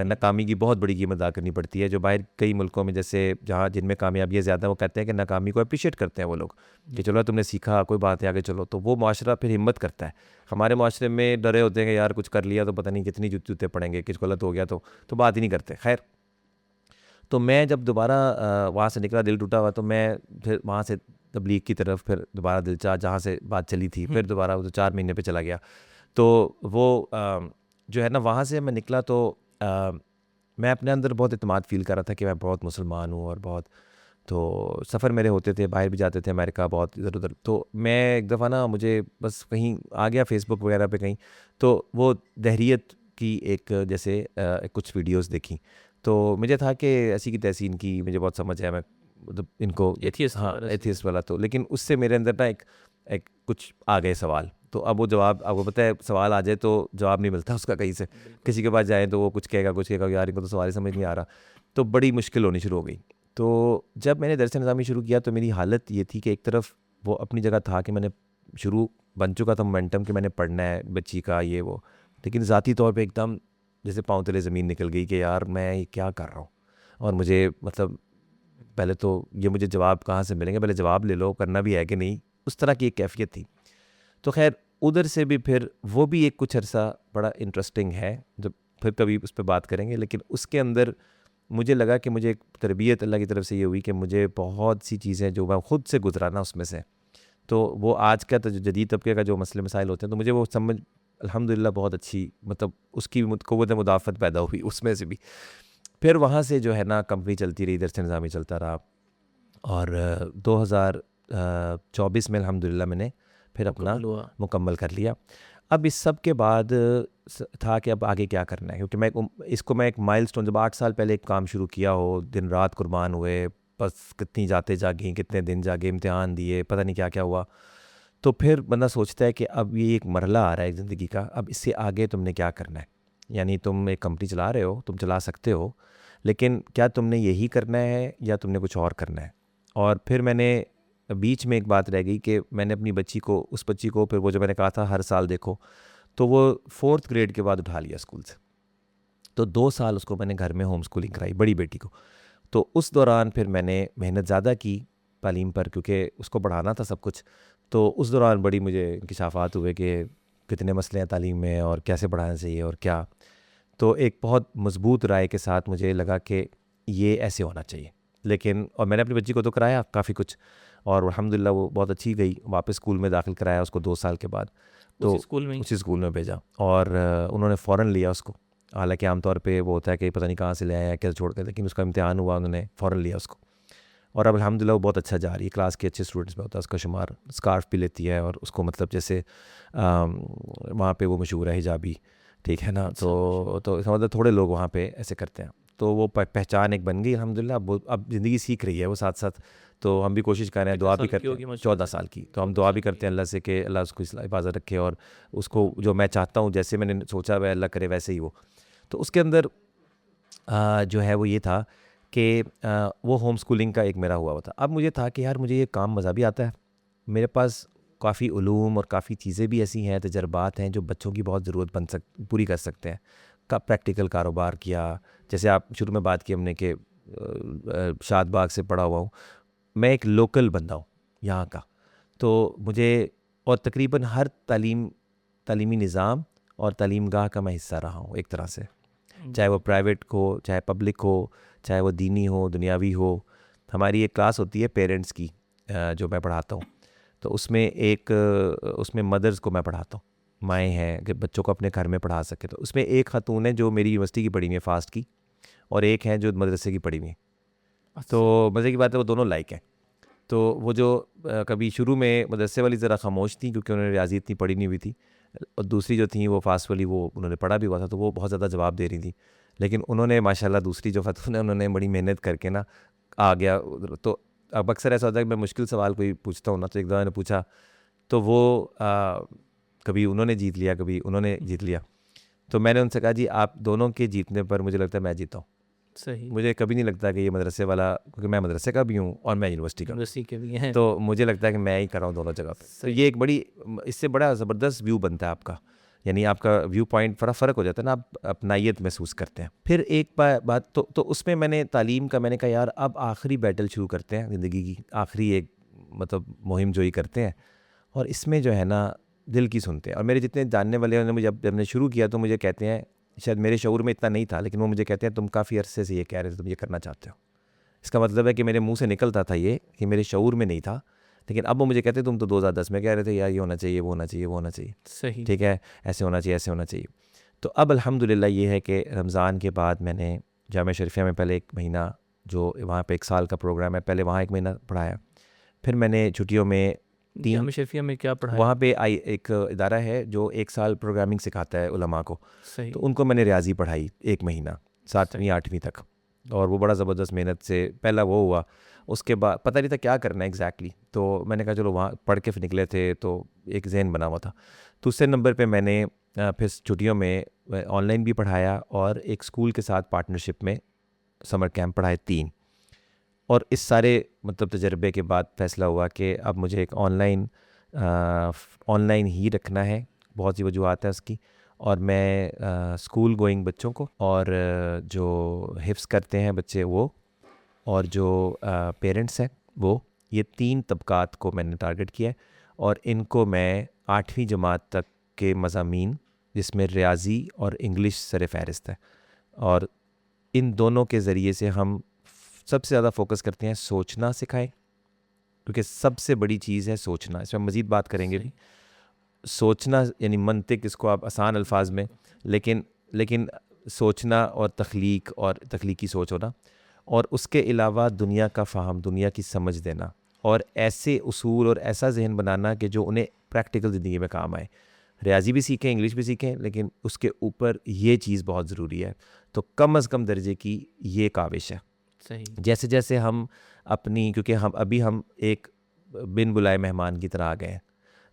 नाकामी की बहुत बड़ी कीमत अदा करनी पड़ती है। जो बाहर कई मुल्कों में जैसे जहाँ जिनमें कामयाबियाँ ज़्यादा, वो कहते हैं कि नाकामी को अप्रिशिएट करते हैं वो लोग कि चलो तुमने सीखा, कोई बात है आगे चलो, तो वो माशरा फिर हिम्मत करता है। हमारे माशरे में डरे होते हैं कि यार कुछ कर लिया तो पता नहीं कितनी जूते पड़ेंगे, कुछ गलत हो गया तो बात ही नहीं करते। खैर, तो मैं जब दोबारा वहाँ से निकला दिल टूटा हुआ, तो मैं फिर वहाँ से तबलीग की तरफ फिर दोबारा दिल चाह, जहाँ से बात चली थी, फिर दोबारा वो 4 महीने पे चला गया। तो वो जो है ना, वहाँ से मैं निकला तो मैं अपने अंदर बहुत इत्मीनान फ़ील कर रहा था कि मैं बहुत मुसलमान हूँ और बहुत, तो सफ़र मेरे होते थे, बाहर भी जाते थे अमेरिका, बहुत इधर उधर। तो मैं एक दफ़ा ना, मुझे बस कहीं आ गया फेसबुक वगैरह पे कहीं, तो वो दहरियत की एक जैसे कुछ वीडियोस देखी, तो मुझे था कि ऐसी की तैसी इनकी मुझे बहुत समझ है, मैं मतलब इनको एथियस्ट हाँ वाला एथियस्ट वाला, तो लेकिन उससे मेरे अंदर ना एक एक कुछ आ गए सवाल। तो अब वो जवाब, आपको पता है सवाल आ जाए तो जवाब नहीं मिलता उसका कहीं से, किसी के पास जाए तो वो कुछ कहेगा यार इनको तो सवाल ही समझ नहीं आ रहा, तो बड़ी मुश्किल होनी शुरू हो गई। तो जब मैंने दरस निज़ामी शुरू किया तो मेरी हालत ये थी कि एक तरफ वो अपनी जगह था कि मैंने शुरू बन चुका था मोमेंटम कि मैंने पढ़ना है बच्ची का ये वो, लेकिन ज़ाती तौर पे एकदम जैसे पाँव तले ज़मीन निकल गई कि यार मैं ये क्या कर रहा हूँ, और मुझे मतलब पहले तो ये मुझे जवाब कहाँ से मिलेंगे, पहले जवाब ले लो, करना भी है कि नहीं, उस तरह की एक कैफियत थी। तो खैर उधर से भी फिर वो भी एक कुछ अरसा बड़ा इंटरेस्टिंग है, जब फिर कभी उस पर बात करेंगे, लेकिन उसके अंदर मुझे लगा कि मुझे एक तरबियत अल्लाह की तरफ से ये हुई कि मुझे बहुत सी चीज़ें जो मैं ख़ुद से गुजरा ना उसमें से, तो वो आज का तो जो जदीद तबके का जो मसले मसाइल होते हैं, तो मुझे वो समझ अल्हम्दुलिल्लाह बहुत अच्छी, मतलब उसकी क़ुव्वत मुदाफ़त पैदा हुई उसमें से भी। फिर वहाँ से जो है ना कंपनी चलती रही, दरस निज़ामी चलता रहा, और 2024 में अल्हम्दुलिल्लाह मैंने फिर अपना मुकम्मल कर लिया। अब इस सब के बाद था कि अब आगे क्या करना है, क्योंकि इसको मैं एक माइलस्टोन, जब 8 साल पहले एक काम शुरू किया हो, दिन रात कुर्बान हुए, बस कितनी जाते जागी, कितने दिन जागे, इम्तिहान दिए, पता नहीं क्या क्या हुआ, तो फिर बंदा सोचता है कि अब ये एक मरहला आ रहा है ज़िंदगी का, अब इससे आगे तुमने क्या करना है। यानी तुम एक कंपनी चला रहे हो, तुम चला सकते हो, लेकिन क्या तुमने यही करना है या तुमने कुछ और करना है। और फिर मैंने बीच में एक बात रह गई कि मैंने अपनी बच्ची को, उस बच्ची को फिर वो जो मैंने कहा था हर साल देखो, तो वो 4th ग्रेड के बाद उठा लिया स्कूल से, तो 2 साल उसको मैंने घर में होम स्कूलिंग कराई बड़ी बेटी को। तो उस दौरान फिर मैंने मेहनत ज़्यादा की तालीम पर, क्योंकि उसको पढ़ाना था सब कुछ। तो उस दौरान बड़ी मुझे इंकिशाफ़ात हुए कि कितने मसले हैं तालीम में और कैसे पढ़ाना चाहिए और क्या। तो एक बहुत मज़बूत राय के साथ मुझे लगा कि ये ऐसे होना चाहिए। लेकिन और मैंने अपनी बच्ची को तो कराया काफ़ी कुछ, और अल्हम्दुलिल्लाह वो बहुत अच्छी गई, वापस स्कूल में दाखिल कराया उसको 2 साल के बाद, तो उसी स्कूल में भेजा, और उन्होंने फ़ौरन लिया उसको। हालांकि आमतौर पे वो होता है कि पता नहीं कहाँ से ले आया कैसे छोड़ कर, लेकिन उसका इम्तिहान हुआ, उन्होंने फ़ौरन लिया उसको, और अब अल्हम्दुलिल्लाह वो बहुत अच्छा जा रही है, क्लास के अच्छे स्टूडेंट्स में होता है उसका शुमार, स्कार्फ भी लेती है, और उसको मतलब जैसे वहाँ पे वो मशहूर है हिजाबी, ठीक है ना, तो मतलब थोड़े लोग वहाँ पे ऐसे करते हैं, तो वो पहचान एक बन गई अल्हम्दुलिल्लाह। अब ज़िंदगी सीख रही है वो साथ साथ, तो हम भी कोशिश कर रहे हैं, दुआ भी करते हैं। 14 साल की, तो हम दुआ भी करते हैं अल्लाह से कि अल्लाह उसको हिफाजत रखे, और उसको जो मैं चाहता हूँ, जैसे मैंने सोचा वह अल्लाह करे वैसे ही वो। तो उसके अंदर जो है वो ये था कि वो होम स्कूलिंग का एक मेरा हुआ था। अब मुझे था कि यार मुझे ये काम मज़ा भी आता है, मेरे पास काफ़ी उलूम और काफ़ी चीज़ें भी ऐसी हैं, तजर्बात हैं जो बच्चों की बहुत ज़रूरत पूरी कर सकते हैं। का प्रैक्टिकल कारोबार किया, जैसे आप शुरू में बात की हमने कि शादबाग से पढ़ा हुआ हूँ, मैं एक लोकल बंदा हूँ यहाँ का, तो मुझे और तकरीबन हर तालीमी निज़ाम और तालीमगाह का मैं हिस्सा रहा हूँ एक तरह से, चाहे वो प्राइवेट हो, चाहे पब्लिक हो, चाहे वो दीनी हो, दुनियावी हो। हमारी एक क्लास होती है पेरेंट्स की जो मैं पढ़ाता हूँ, तो उसमें मदर्स को मैं पढ़ाता हूँ, माएँ हैं कि बच्चों को अपने घर में पढ़ा सके। तो उसमें एक खातून है जो मेरी यूनिवर्सिटी की पढ़ी हुई है फास्ट की, और एक है जो मदरसे की पढ़ी हुई है। तो मज़े की बात है वो दोनों लाइक हैं। तो वो जो कभी शुरू में मदरसे वाली ज़रा खामोश थी क्योंकि उन्होंने रियाजी इतनी पढ़ी नहीं हुई थी, और दूसरी जो थी वो फास्ट वाली, वो उन्होंने पढ़ा भी हुआ था, तो वो बहुत ज़्यादा जवाब दे रही थी। लेकिन उन्होंने माशाल्लाह दूसरी जो फ़तवा उन्होंने बड़ी मेहनत करके ना आ गया उधर। तो अब अक्सर ऐसा होता है कि मैं मुश्किल सवाल कोई पूछता हूँ ना, तो एक दफ़ा मैंने पूछा तो वो कभी उन्होंने जीत लिया, कभी उन्होंने जीत लिया। तो मैंने उनसे कहा जी आप दोनों के जीतने पर मुझे लगता है मैं जीता हूँ। सही। मुझे कभी नहीं लगता कि ये मदरसे वाला, क्योंकि मैं मदरसे का भी हूँ और मैं यूनिवर्सिटी का भी, यूनिवर्सिटी के भी हैं। तो मुझे लगता है कि मैं ही कर रहा हूँ दोनों जगह पे। तो ये एक बड़ी, इससे बड़ा ज़बरदस्त व्यू बनता है आपका, यानी आपका व्यू पॉइंट थोड़ा फ़र्क हो जाता है ना, आप अपनाइयत महसूस करते हैं। फिर एक बात तो उसमें मैंने तालीम का मैंने कहा यार अब आखिरी बैटल शुरू करते हैं ज़िंदगी की, आखिरी एक मतलब मुहिम जोई करते हैं, और इसमें जो है ना दिल की सुनते हैं। और मेरे जितने जानने वाले हैं मुझे, जब मैंने शुरू किया तो मुझे कहते हैं, शायद मेरे शऊर में इतना नहीं था, लेकिन वो मुझे कहते हैं तुम काफ़ी अरसे से ये कह रहे थे तुम ये करना चाहते हो। इसका मतलब है कि मेरे मुंह से निकलता था ये कि मेरे शऊर में नहीं था, लेकिन अब वो मुझे कहते तुम तो 2010 में कह रहे थे यार ये होना चाहिए, वो होना चाहिए, वो होना चाहिए, सही। ठीक है, ऐसे होना चाहिए, ऐसे होना चाहिए। तो अब अल्हम्दुलिल्लाह ये है कि रमज़ान के बाद मैंने जामिया शरीफिया में पहले 1 महीना, जो वहाँ पे 1 साल का प्रोग्राम है, पहले वहाँ 1 महीना पढ़ाया। फिर मैंने छुट्टियों में 3, जामिया शरीफिया में क्या पढ़ाया? वहाँ पे एक इदारा है जो 1 साल प्रोग्रामिंग सिखाता है उलमा को, सही। तो उनको मैंने रियाजी पढ़ाई 1 महीना 7वीं 8वीं तक, और वो बड़ा ज़बरदस्त मेहनत से पहला वो हुआ। उसके बाद पता नहीं था क्या करना है एग्जैक्टली, तो मैंने कहा चलो वहाँ पढ़ के फिर निकले थे तो एक ज़हन बना हुआ था। दूसरे नंबर पे मैंने फिर छुट्टियों में ऑनलाइन भी पढ़ाया और एक स्कूल के साथ पार्टनरशिप में समर कैंप पढ़ाए 3। और इस सारे मतलब तजर्बे के बाद फ़ैसला हुआ कि अब मुझे एक ऑनलाइन ही रखना है, बहुत सी वजूहत है उसकी। और मैं स्कूल गोइंग बच्चों को, और जो हिफ्ज़ करते हैं बच्चे वो, और जो पेरेंट्स हैं वो, ये 3 तबकात को मैंने टारगेट किया है। और इनको मैं 8वीं जमात तक के मज़ामीन, जिसमें रियाजी और इंग्लिश सर फ़हरिस्त है, और इन दोनों के ज़रिए से हम सबसे ज़्यादा फोकस करते हैं सोचना सिखाएं, क्योंकि सबसे बड़ी चीज़ है सोचना। इसमें मज़ीद बात करेंगे भी। सोचना यानी मंतिक, इसको आप आसान अल्फाज में, लेकिन सोचना और तख्लीक और तख्लीकी सोच होना, और उसके अलावा दुनिया का फ़हम, दुनिया की समझ देना, और ऐसे उसूल और ऐसा जहन बनाना कि जो उन्हें प्रैक्टिकल ज़िंदगी में काम आए। रियाजी भी सीखें, इंग्लिश भी सीखें, लेकिन उसके ऊपर ये चीज़ बहुत ज़रूरी है। तो कम अज़ कम दर्जे की ये काविश है। सही। जैसे जैसे हम अपनी, क्योंकि हम एक बिन बुलाए मेहमान की तरह आ गए हैं,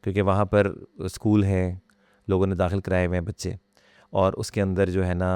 क्योंकि वहाँ पर स्कूल हैं, लोगों ने दाखिल कराए हुए हैं बच्चे, और उसके अंदर जो है ना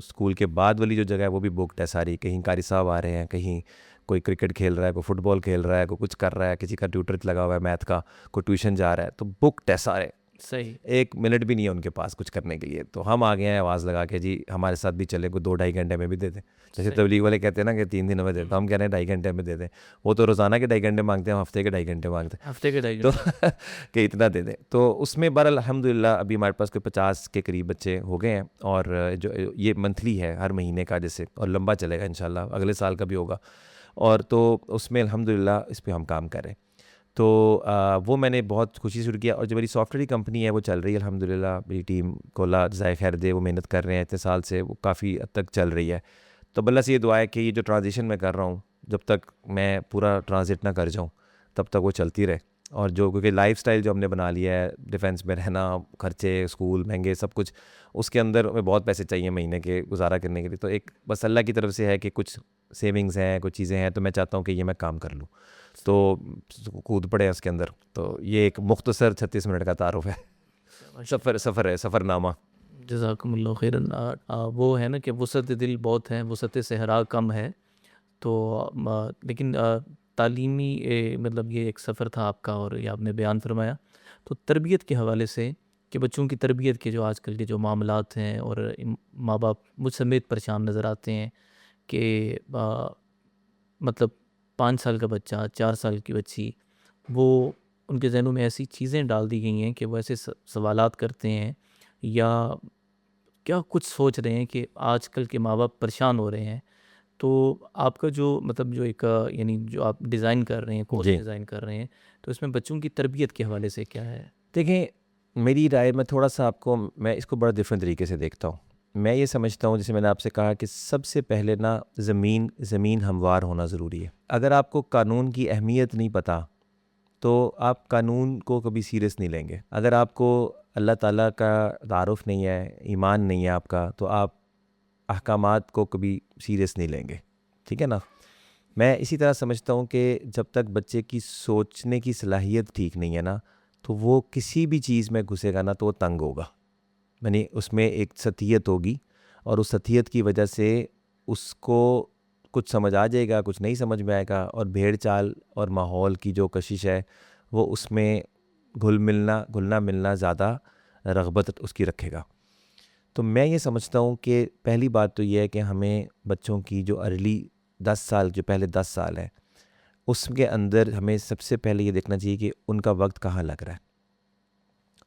स्कूल के बाद वाली जो जगह है वो भी बुकड है सारी। कहीं कारी साहब आ रहे हैं, कहीं कोई क्रिकेट खेल रहा है, कोई फुटबॉल खेल रहा है, कोई कुछ कर रहा है, किसी का ट्यूटर लगा हुआ है मैथ का, कोई ट्यूशन जा रहा है, तो बुकड है सारे। सही। 1 मिनट भी नहीं है उनके पास कुछ करने के लिए। तो हम आ गए हैं आवाज़ लगा के, जी हमारे साथ भी चले, कोई 2-2.5 घंटे में भी दे दें। जैसे तबलीग वाले कहते हैं ना कि 3 दिन में देते, हम कह रहे हैं 2.5 घंटे में दे दें। वो तो रोज़ाना के 2.5 घंटे मांगते हैं, हम हफ्ते के 2.5 घंटे मांगते हैं, हफ्ते के 2.5 तो घंटे। कि इतना दे दें। तो उसमें बहरहाल अल्हम्दुलिल्लाह अभी हमारे पास कोई 50 के करीब बच्चे हो गए हैं, और जो ये मंथली है हर महीने का जैसे, और लंबा चलेगा इंशाल्लाह, अगले साल का भी होगा। और तो उसमें अल्हम्दुलिल्लाह इस पर हम काम कर रहे हैं। तो वो मैंने बहुत खुशी से शुरू किया। और जो मेरी सॉफ्टवेयर की कंपनी है वो चल रही है अल्हम्दुलिल्लाह। मेरी टीम को अल्लाह जज़ाए खैर दे, वो मेहनत कर रहे हैं इतने साल से, वो काफ़ी हद तक चल रही है। तो अल्लाह से ये दुआ है कि ये जो ट्रांजिशन मैं कर रहा हूँ, जब तक मैं पूरा ट्रांजिट ना कर जाऊँ तब तक वो चलती रहे। और जो क्योंकि लाइफस्टाइल जो हमने बना लिया है, डिफेंस में रहना, खर्चे, स्कूल महंगे, सब कुछ, उसके अंदर में बहुत पैसे चाहिए महीने के गुजारा करने के लिए। तो एक बस अल्लाह की तरफ से है कि कुछ सेविंग्स हैं, कुछ चीज़ें हैं, तो मैं चाहता हूँ कि ये मैं काम कर लूँ, तो कूद पड़े उसके अंदर। तो ये एक मुख्तसर 36 मिनट का तारुफ है, सफ़र है, सफ़रनामा। जज़ाकुमुल्लाह खैरन। वो है ना कि वुसअत दिल बहुत है, वुसअत सहरा कम है। तो लेकिन तालीमी मतलब ये एक सफ़र था आपका, और ये आपने बयान फरमाया। तो तरबियत के हवाले से कि बच्चों की तरबियत के जो आजकल के जो मामलात हैं, और माँ बाप मुझ समेत परेशान नज़र आते हैं कि मतलब 5 साल का बच्चा, 4 साल की बच्ची, वो उनके ज़हनों में ऐसी चीज़ें डाल दी गई हैं कि वो ऐसे सवालात करते हैं, या क्या कुछ सोच रहे हैं कि आजकल के माँ बाप परेशान हो रहे हैं। तो आपका जो मतलब जो एक यानी जो आप डिज़ाइन कर रहे हैं, कोर्स जी डिज़ाइन कर रहे हैं, तो इसमें बच्चों की तरबियत के हवाले से क्या है? देखें, मेरी राय में थोड़ा सा आपको, मैं इसको बड़ा डिफरेंट तरीके से देखता हूँ। मैं ये समझता हूँ, जैसे मैंने आपसे कहा कि सबसे पहले ना ज़मीन हमवार होना ज़रूरी है। अगर आपको कानून की अहमियत नहीं पता तो आप कानून को कभी सीरियस नहीं लेंगे। अगर आपको अल्लाह ताला का तारुफ़ नहीं है, ईमान नहीं है आपका, तो आप अहकामात को कभी सीरियस नहीं लेंगे। ठीक है ना? मैं इसी तरह समझता हूँ कि जब तक बच्चे की सोचने की सलाहियत ठीक नहीं है ना, तो वो किसी भी चीज़ में घुसेगा ना तो वो तंग होगा। यानी उसमें एक सतियत होगी और उस सतियत की वजह से उसको कुछ समझ आ जाएगा, कुछ नहीं समझ में आएगा, और भेड़ चाल और माहौल की जो कशिश है वो उसमें घुलना मिलना ज़्यादा रग़बत उसकी रखेगा। तो मैं ये समझता हूँ कि पहली बात तो ये है कि हमें बच्चों की जो अर्ली 10 साल, जो पहले 10 साल है, उसके अंदर हमें सबसे पहले ये देखना चाहिए कि उनका वक्त कहाँ लग रहा है।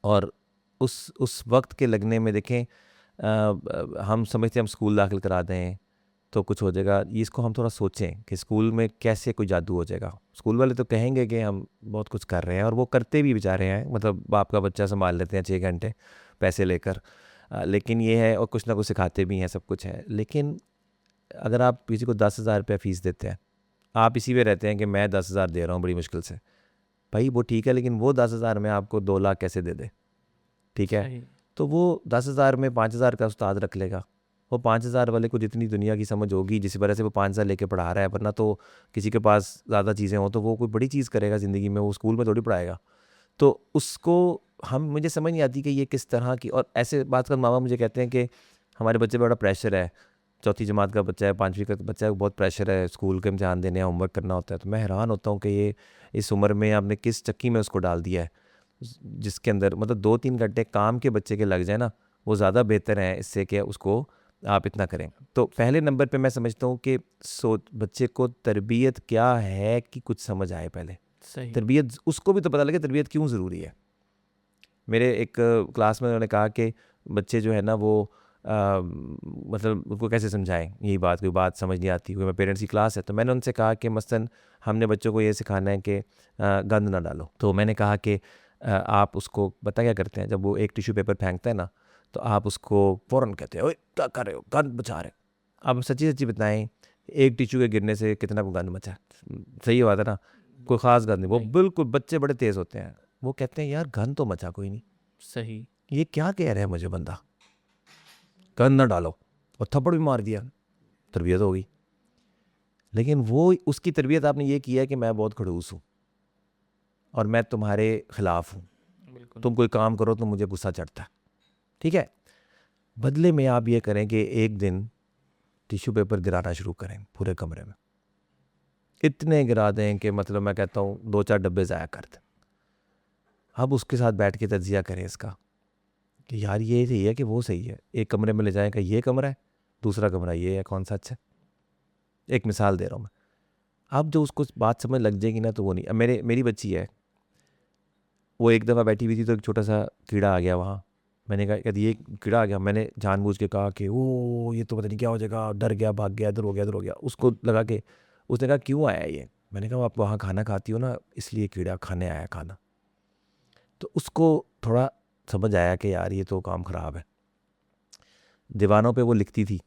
और उस वक्त के लगने में देखें, हम समझते हैं हम स्कूल दाखिल करा दें तो कुछ हो जाएगा। ये इसको हम थोड़ा सोचें कि स्कूल में कैसे कोई जादू हो जाएगा। स्कूल वाले तो कहेंगे कि हम बहुत कुछ कर रहे हैं, और वो करते भी बेचारे हैं, मतलब बाप का बच्चा संभाल लेते हैं 6 घंटे पैसे लेकर। लेकिन ये है, और कुछ ना कुछ सिखाते भी हैं, सब कुछ है। लेकिन अगर आप किसी को 10,000 रुपये फ़ीस देते हैं, आप इसी में रहते हैं कि मैं 10,000 दे रहा हूँ बड़ी मुश्किल से, भाई वो ठीक है, लेकिन वो 10,000 में आपको 2 लाख कैसे दे दे? ठीक है, सही। तो वो 10,000 में 5,000 का उस्ताद रख लेगा। वो 5,000 वाले को जितनी दुनिया की समझ होगी, जिस वजह से वो 5,000 लेके पढ़ा रहा है, वरना तो किसी के पास ज़्यादा चीज़ें हों तो वो कोई बड़ी चीज़ करेगा ज़िंदगी में, वो स्कूल में थोड़ी पढ़ाएगा। तो उसको मुझे समझ नहीं आती कि ये किस तरह की, और ऐसे बात कर मामा मुझे कहते हैं कि हमारे बच्चे पे बड़ा प्रेशर है, 4th जमात का बच्चा है, 5वीं का बच्चा है, बहुत प्रेशर है, स्कूल के इम्तिहान देने हैं, होमवर्क करना होता है। तो मैं हैरान होता हूँ कि ये इस उम्र में आपने किस चक्की में उसको डाल दिया है, जिसके अंदर मतलब 2-3 घंटे काम के बच्चे के लग जाए ना, वो ज़्यादा बेहतर है इससे कि उसको आप इतना करें। तो पहले नंबर पे मैं समझता हूँ कि बच्चे को तरबियत क्या है कि कुछ समझ आए पहले। सही। तरबियत उसको भी तो पता लगे तरबियत क्यों ज़रूरी है। मेरे एक क्लास में उन्होंने कहा कि बच्चे जो है ना वो मतलब उनको कैसे समझाएं, यही बात, कोई बात समझ नहीं आती, कोई मैं पेरेंट्स की क्लास है, तो मैंने उनसे कहा कि मसलन हमने बच्चों को ये सिखाना है कि गंद ना डालो। तो मैंने कहा कि आप उसको पता क्या करते हैं, जब वो एक टिश्यू पेपर फेंकता है ना, तो आप उसको फ़ौरन कहते हैं, ओए क्या कर रहे हो, गंद बचा रहे हो। अब सच्ची सच्ची बताएं, एक टिश्यू के गिरने से कितना को गंद बचा? सही बात है ना, कोई ख़ास गंद नहीं। वो नहीं। बिल्कुल, बच्चे बड़े तेज़ होते हैं, वो कहते हैं यार गंद तो बचा कोई नहीं, सही। ये क्या कह रहा है मुझे बंदा, गंद ना डालो, और थप्पड़ भी मार दिया, तरबियत हो गई। लेकिन वो उसकी तरबियत आपने ये किया कि मैं बहुत खड़ूस हूँ और मैं तुम्हारे ख़िलाफ़ हूँ, बिल्कुल। तुम कोई काम करो तो मुझे गुस्सा चढ़ता है। ठीक है, बदले में आप ये करें कि एक दिन टिश्यू पेपर गिराना शुरू करें पूरे कमरे में, इतने गिरा दें कि मतलब मैं कहता हूँ 2-4 डब्बे ज़ाया कर दें। अब उसके साथ बैठ के तज्जिया करें इसका कि यार ये सही है कि वो सही है। एक कमरे में ले जाएं कि ये कमरा है, दूसरा कमरा ये है, कौन सा अच्छा है। एक मिसाल दे रहा हूँ मैं। अब जो उसको बात समझ लग जाएगी ना, तो वो नहीं। अब मेरी बच्ची है, वो एक दफ़ा बैठी हुई थी तो एक छोटा सा कीड़ा आ गया वहाँ। मैंने कहा कहती ये कीड़ा आ गया, मैंने जानबूझ के कहा कि ओ ये तो पता नहीं क्या हो जाएगा, डर गया, भाग गया, इधर हो गया, इधर हो गया। उसको लगा कि, उसने कहा क्यों आया ये? मैंने कहा आप वहाँ खाना खाती हो ना, इसलिए कीड़ा खाने आया खाना। तो उसको थोड़ा समझ आया कि यार ये तो काम ख़राब है। दीवानों पे वो लिखती थी,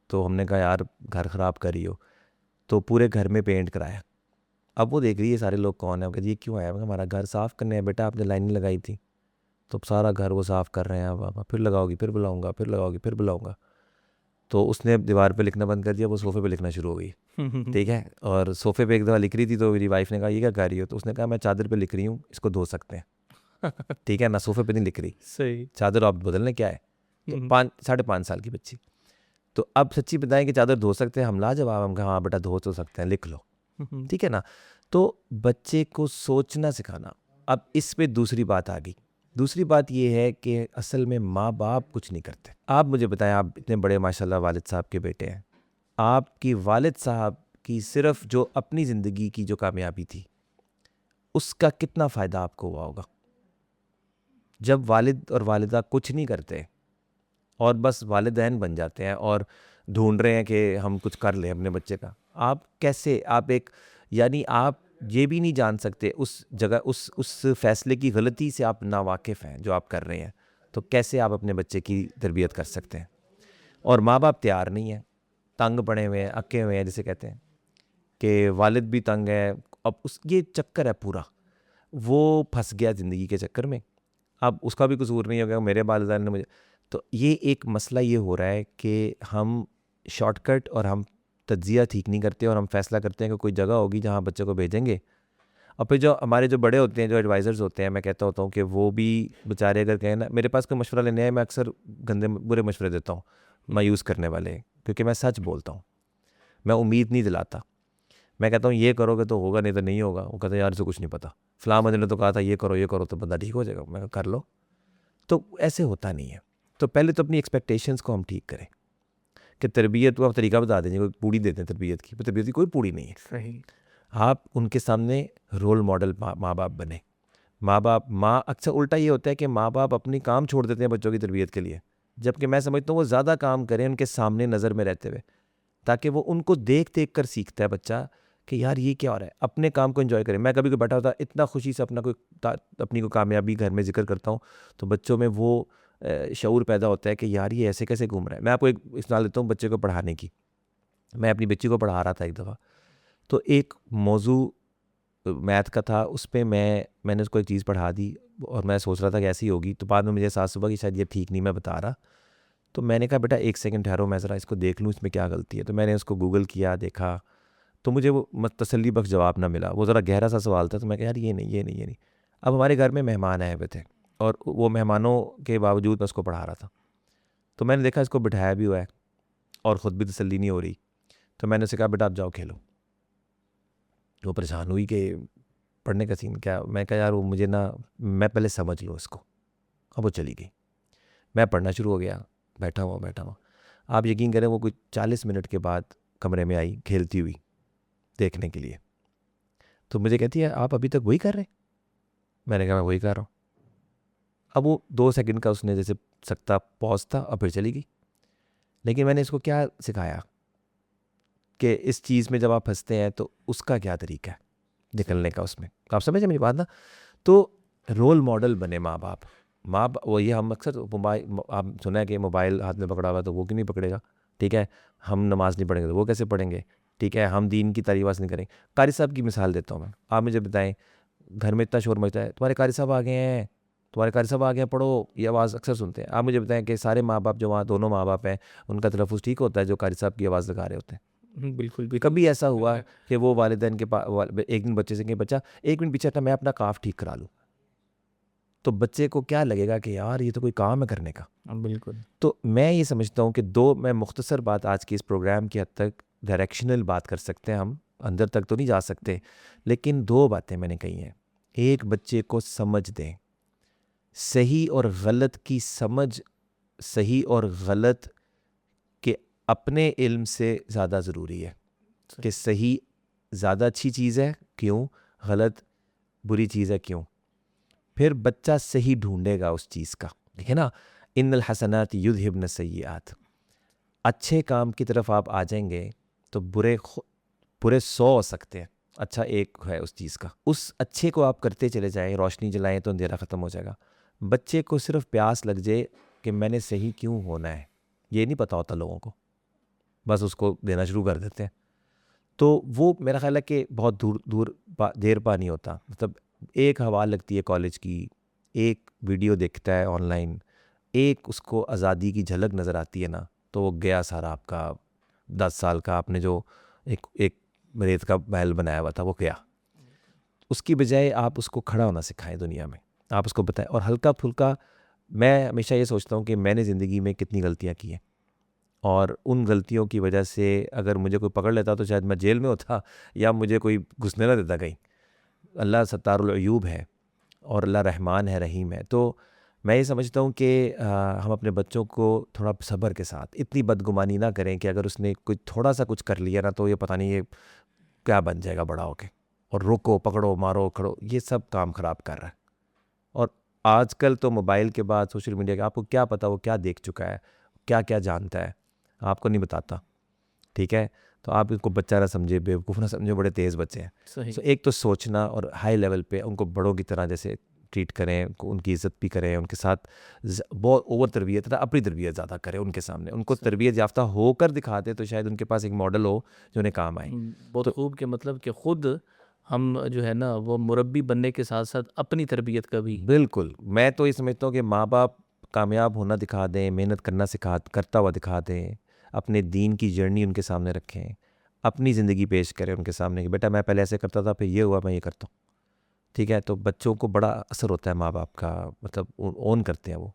तो हमने कहा यार घर ख़राब करी हो, तो पूरे घर में पेंट कराया। अब वो देख रही है सारे लोग कौन है, वो कहती है ये क्यों आया? मैं कहा हमारा घर साफ़ करने है बेटा, आपने लाइन नहीं लगाई थी। तो अब सारा घर वो साफ़ कर रहे हैं। अब फिर लगाओगी, फिर बुलाऊंगा, फिर लगाओगी, फिर बुलाऊंगा। तो उसने दीवार पे लिखना बंद कर दिया, वो सोफ़े पे लिखना शुरू हो गई। ठीक है, और सोफ़े पे एक दफ़ा लिख रही थी तो मेरी वाइफ ने कहा ये क्या कर रही हो? तो उसने कहा मैं चादर पे लिख रही हूँ, इसको धो सकते हैं। ठीक है ना, सोफ़े पे नहीं लिख रही, सही। चादर आप बदलने क्या है। तो 5-5.5 साल की बच्ची। तो अब सच्ची बताएं कि चादर धो सकते हैं, हम लाजवाब, हम कहा हाँ बेटा धो तो सकते हैं, लिख लो। ठीक है ना। तो बच्चे को सोचना सिखाना। अब इस पे दूसरी बात आ गई। दूसरी बात ये है कि असल में माँ बाप कुछ नहीं करते। आप मुझे बताएं, आप इतने बड़े माशाल्लाह वालिद साहब के बेटे हैं, आपकी वालिद साहब की सिर्फ जो अपनी ज़िंदगी की जो कामयाबी थी, उसका कितना फ़ायदा आपको हुआ होगा? जब वालिद और वालिदा कुछ नहीं करते और बस वालिदैन बन जाते हैं और ढूंढ रहे हैं कि हम कुछ कर लें अपने बच्चे का, आप कैसे, आप एक, यानी आप ये भी नहीं जान सकते उस जगह, उस फैसले की गलती से आप नावाकिफ़ हैं जो आप कर रहे हैं, तो कैसे आप अपने बच्चे की तरबियत कर सकते हैं? और माँ बाप तैयार नहीं है, तंग पड़े हुए हैं, अक्के हुए हैं, जिसे कहते हैं कि वालिद भी तंग है। अब उस ये चक्कर है पूरा, वो फंस गया ज़िंदगी के चक्कर में। अब उसका भी कसूर नहीं हो गया, मेरे वालिदैन ने मुझे। तो ये एक मसला ये हो रहा है कि हम शॉर्टकट और हम तज्जिया ठीक नहीं करते, और हम फैसला करते हैं कि कोई जगह होगी जहाँ बच्चे को भेजेंगे। और फिर जो हमारे जो बड़े होते हैं, जो एडवाइज़र्स होते हैं, मैं कहता होता हूँ कि वो भी बेचारे अगर कहें ना, मेरे पास कोई मशवरा लेने आए, मैं अक्सर गंदे बुरे मशवरे देता हूँ मायूस करने वाले, क्योंकि मैं सच बोलता हूँ, मैं उम्मीद नहीं दिलाता। मैं कहता हूँ ये करोगे तो होगा, नहीं तो नहीं होगा। वो कहता है यार इसे कुछ नहीं पता, फलां बंदे ने तो कहा था ये करो तो बंदा ठीक हो जाएगा। मैं कहा कर लो। तो ऐसे होता नहीं है। तो पहले तो अपनी एक्सपेक्टेशंस को हम ठीक करें कि तरबियत को आप तरीका बता देंगे, कोई पूड़ी देते हैं तरबियत की, तरबियत की कोई पूड़ी नहीं है। सही। आप उनके सामने रोल मॉडल माँ बाप बने। माँ अक्सर उल्टा ये होता है कि माँ बाप अपनी काम छोड़ देते हैं बच्चों की तरबियत के लिए, जबकि मैं समझता हूँ वो ज़्यादा काम करें उनके सामने नज़र में रहते हुए, ताकि वो उनको देख देख कर सीखता है बच्चा कि यार ये क्या हो रहा है। अपने काम को एंजॉय करें। मैं कभी कोई बैठा होता इतना खुशी से अपनी को कामयाबी घर में जिक्र करता हूँ, तो बच्चों में वो शऊर पैदा होता है कि यार ये ऐसे कैसे घूम रहा है। मैं आपको एक मिसाल देता हूँ बच्चे को पढ़ाने की। मैं अपनी बच्ची को पढ़ा रहा था एक दफ़ा, तो एक मौजू मैथ का था, उस पर मैंने उसको एक चीज़ पढ़ा दी, और मैं सोच रहा था कि ऐसी होगी। तो बाद में मुझे एहसास हुआ कि शायद ये ठीक नहीं मैं बता रहा। तो मैंने कहा बेटा एक सेकंड ठहरो, मैं ज़रा इसको देख लूँ इसमें क्या गलती है। तो मैंने उसको गूगल किया, देखा, तो मुझे वो तसल्ली बख्श जवाब ना मिला। वो ज़रा गहरा सा सवाल था। तो मैं कहा यार ये नहीं। अब हमारे घर में मेहमान आए हुए थे, और वो मेहमानों के बावजूद मैं उसको पढ़ा रहा था। तो मैंने देखा इसको बिठाया भी हुआ है और ख़ुद भी तसल्ली नहीं हो रही। तो मैंने उसे कहा बेटा आप जाओ खेलो। वो परेशान हुई कि पढ़ने का सीन क्या। मैं कहा यार वो मुझे ना, मैं पहले समझ लूँ इसको। अब वो चली गई, मैं पढ़ना शुरू हो गया, बैठा हुआ। आप यकीन करें वो कोई 40 मिनट के बाद कमरे में आई खेलती हुई देखने के लिए। तो मुझे कहती है आप अभी तक वही कर रहे? मैंने कहा मैं वही कर रहा हूँ। अब वो 2 सेकंड का उसने जैसे सकता पॉज था, और फिर चली गई। लेकिन मैंने इसको क्या सिखाया कि इस चीज़ में जब आप फंसते हैं तो उसका क्या तरीका है निकलने का उसमें। आप समझे मेरी बात ना? तो रोल मॉडल बने माँ बाप। वो ये हम अक्सर मोबाइल, आप सुना है कि मोबाइल हाथ में पकड़ा हुआ तो वो क्यों नहीं पकड़ेगा, ठीक है। हम नमाज़ नहीं पढ़ेंगे तो वो कैसे पढ़ेंगे, ठीक है। हम दीन की तारीफ़ नहीं करेंगे। कारी साहब की मिसाल देता हूँ मैं। आप मुझे बताएं, घर में इतना शोर मचता है, तुम्हारे कारी साहब आ गए हैं, तुम्हारे कारी साहब आ गए हैं, पढ़ो, ये आवाज़ अक्सर सुनते हैं। आप मुझे बताएं कि सारे माँ बाप जो वहाँ दोनों माँ बाप हैं उनका तलफ़ुज़ ठीक होता है जो कारी साहब की आवाज़ लगा रहे होते हैं? बिल्कुल भी कभी ऐसा हुआ कि वो वालिदैन के पास एक दिन बच्चे से कि बच्चा 1 मिनट पीछे हटा, मैं अपना काफ ठीक करा लूँ? तो बच्चे को क्या लगेगा कि यार ये तो कोई काम है करने का। बिल्कुल। तो मैं ये समझता हूँ कि मैं मुख्तसर बात आज की इस प्रोग्राम की हद तक डायरेक्शनल बात कर सकते हैं, हम अंदर तक तो नहीं जा सकते, लेकिन 2 बातें मैंने कही हैं। एक, बच्चे को समझ दें, सही और गलत की समझ, सही और गलत के अपने इल्म से ज़्यादा ज़रूरी है कि सही ज़्यादा अच्छी चीज़ है क्यों, गलत बुरी चीज़ है क्यों। फिर बच्चा सही ढूंढेगा उस चीज़ का। देखिए ना, इन्नल हसनात युज़हिब्न सय्यिआत। अच्छे काम की तरफ आप आ जाएंगे तो बुरे 100 हो सकते हैं, अच्छा एक है उस चीज़ का। उस अच्छे को आप करते चले जाएं, रोशनी जलाएं तो अंधेरा ख़त्म हो जाएगा। बच्चे को सिर्फ प्यास लग जाए कि मैंने सही क्यों होना है, ये नहीं पता होता लोगों को, बस उसको देना शुरू कर देते हैं। तो वो मेरा ख्याल है कि बहुत देर पा नहीं होता। मतलब एक हवा लगती है कॉलेज की, एक वीडियो देखता है ऑनलाइन, एक उसको आज़ादी की झलक नज़र आती है ना, तो वो गया सारा आपका 10 साल का आपने जो एक रेत का महल बनाया हुआ था वो गया। उसकी बजाय आप उसको खड़ा होना सिखाएं दुनिया में, आप उसको बताएं। और हल्का फुल्का, मैं हमेशा ये सोचता हूँ कि मैंने ज़िंदगी में कितनी गलतियाँ की हैं, और उन गलतियों की वजह से अगर मुझे कोई पकड़ लेता तो शायद मैं जेल में होता, या मुझे कोई घुसने ना देता कहीं। अल्लाह सत्तारुल अयूब है और अल्लाह रहमान है, रहीम है। तो मैं ये समझता हूँ कि हम अपने बच्चों को थोड़ा सब्र के साथ, इतनी बदगुमानी ना करें कि अगर उसने कोई थोड़ा सा कुछ कर लिया ना तो ये पता नहीं ये क्या बन जाएगा बड़ा होके, और रोको पकड़ो मारो खड़ो, ये सब काम ख़राब कर रहा है। और आजकल तो मोबाइल के बाद सोशल मीडिया के, आपको क्या पता वो क्या देख चुका है, क्या क्या जानता है, आपको नहीं बताता, ठीक है। तो आप इसको बच्चा ना समझे, बेवकूफ़ ना समझे, बड़े तेज़ बच्चे हैं। सही। एक तो सोचना और हाई लेवल पे उनको बड़ों की तरह जैसे ट्रीट करें, उनकी इज़्ज़त भी करें, उनके साथ बहुत ओवर तरबियत है, अपनी तरबियत ज़्यादा करें उनके सामने, उनको तरबियत याफ्ता होकर दिखाते तो शायद उनके पास एक मॉडल हो जो उन्हें काम आए। बहुत तो खूब, के मतलब कि ख़ुद हम जो है ना वो मुरब्बी बनने के साथ साथ अपनी तरबियत का भी। बिल्कुल, मैं तो ये समझता हूँ कि माँ बाप कामयाब होना दिखा दें, मेहनत करता हुआ दिखा दें, अपने दीन की जर्नी उनके सामने रखें, अपनी ज़िंदगी पेश करें उनके सामने कि बेटा मैं पहले ऐसे करता था, फिर ये हुआ, मैं ये करता हूँ। ठीक है, तो बच्चों को बड़ा असर होता है माँ बाप का, मतलब ओन करते हैं वो।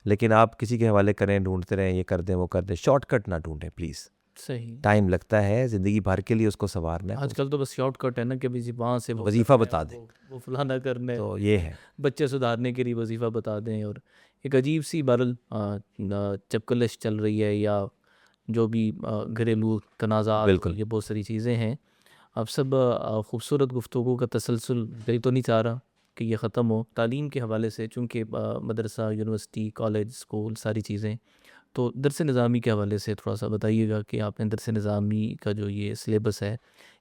लेकिन आप किसी के हवाले करें, ढूंढते रहें, ये कर दें वो कर दें, शॉर्टकट ना ढूंढें प्लीज़। सही। टाइम लगता है, ज़िंदगी भर के लिए उसको संवारना है। आजकल तो बस शॉर्टकट है ना कि जी वहाँ से वो वजीफ़ा करना है, बता दें, वो फलाना करना है, तो ये है। बच्चे सुधारने के लिए वजीफ़ा बता दें। और एक अजीब सी बहरहाल चपकलिश चल रही है, या जो भी घरेलू तनाज़ात और बिल्कुल। ये बहुत सारी चीज़ें हैं। अब सब खूबसूरत गुफ्तगू का तसलसल दिल तो नहीं चाह रहा कि ये ख़त्म हो। तालीम के हवाले से चूँकि मदरसा, यूनिवर्सिटी, कॉलेज, स्कूल सारी चीज़ें, तो दरस निज़ामी के हवाले से थोड़ा सा बताइएगा कि आपने दरस निज़ामी का जो ये सिलेबस है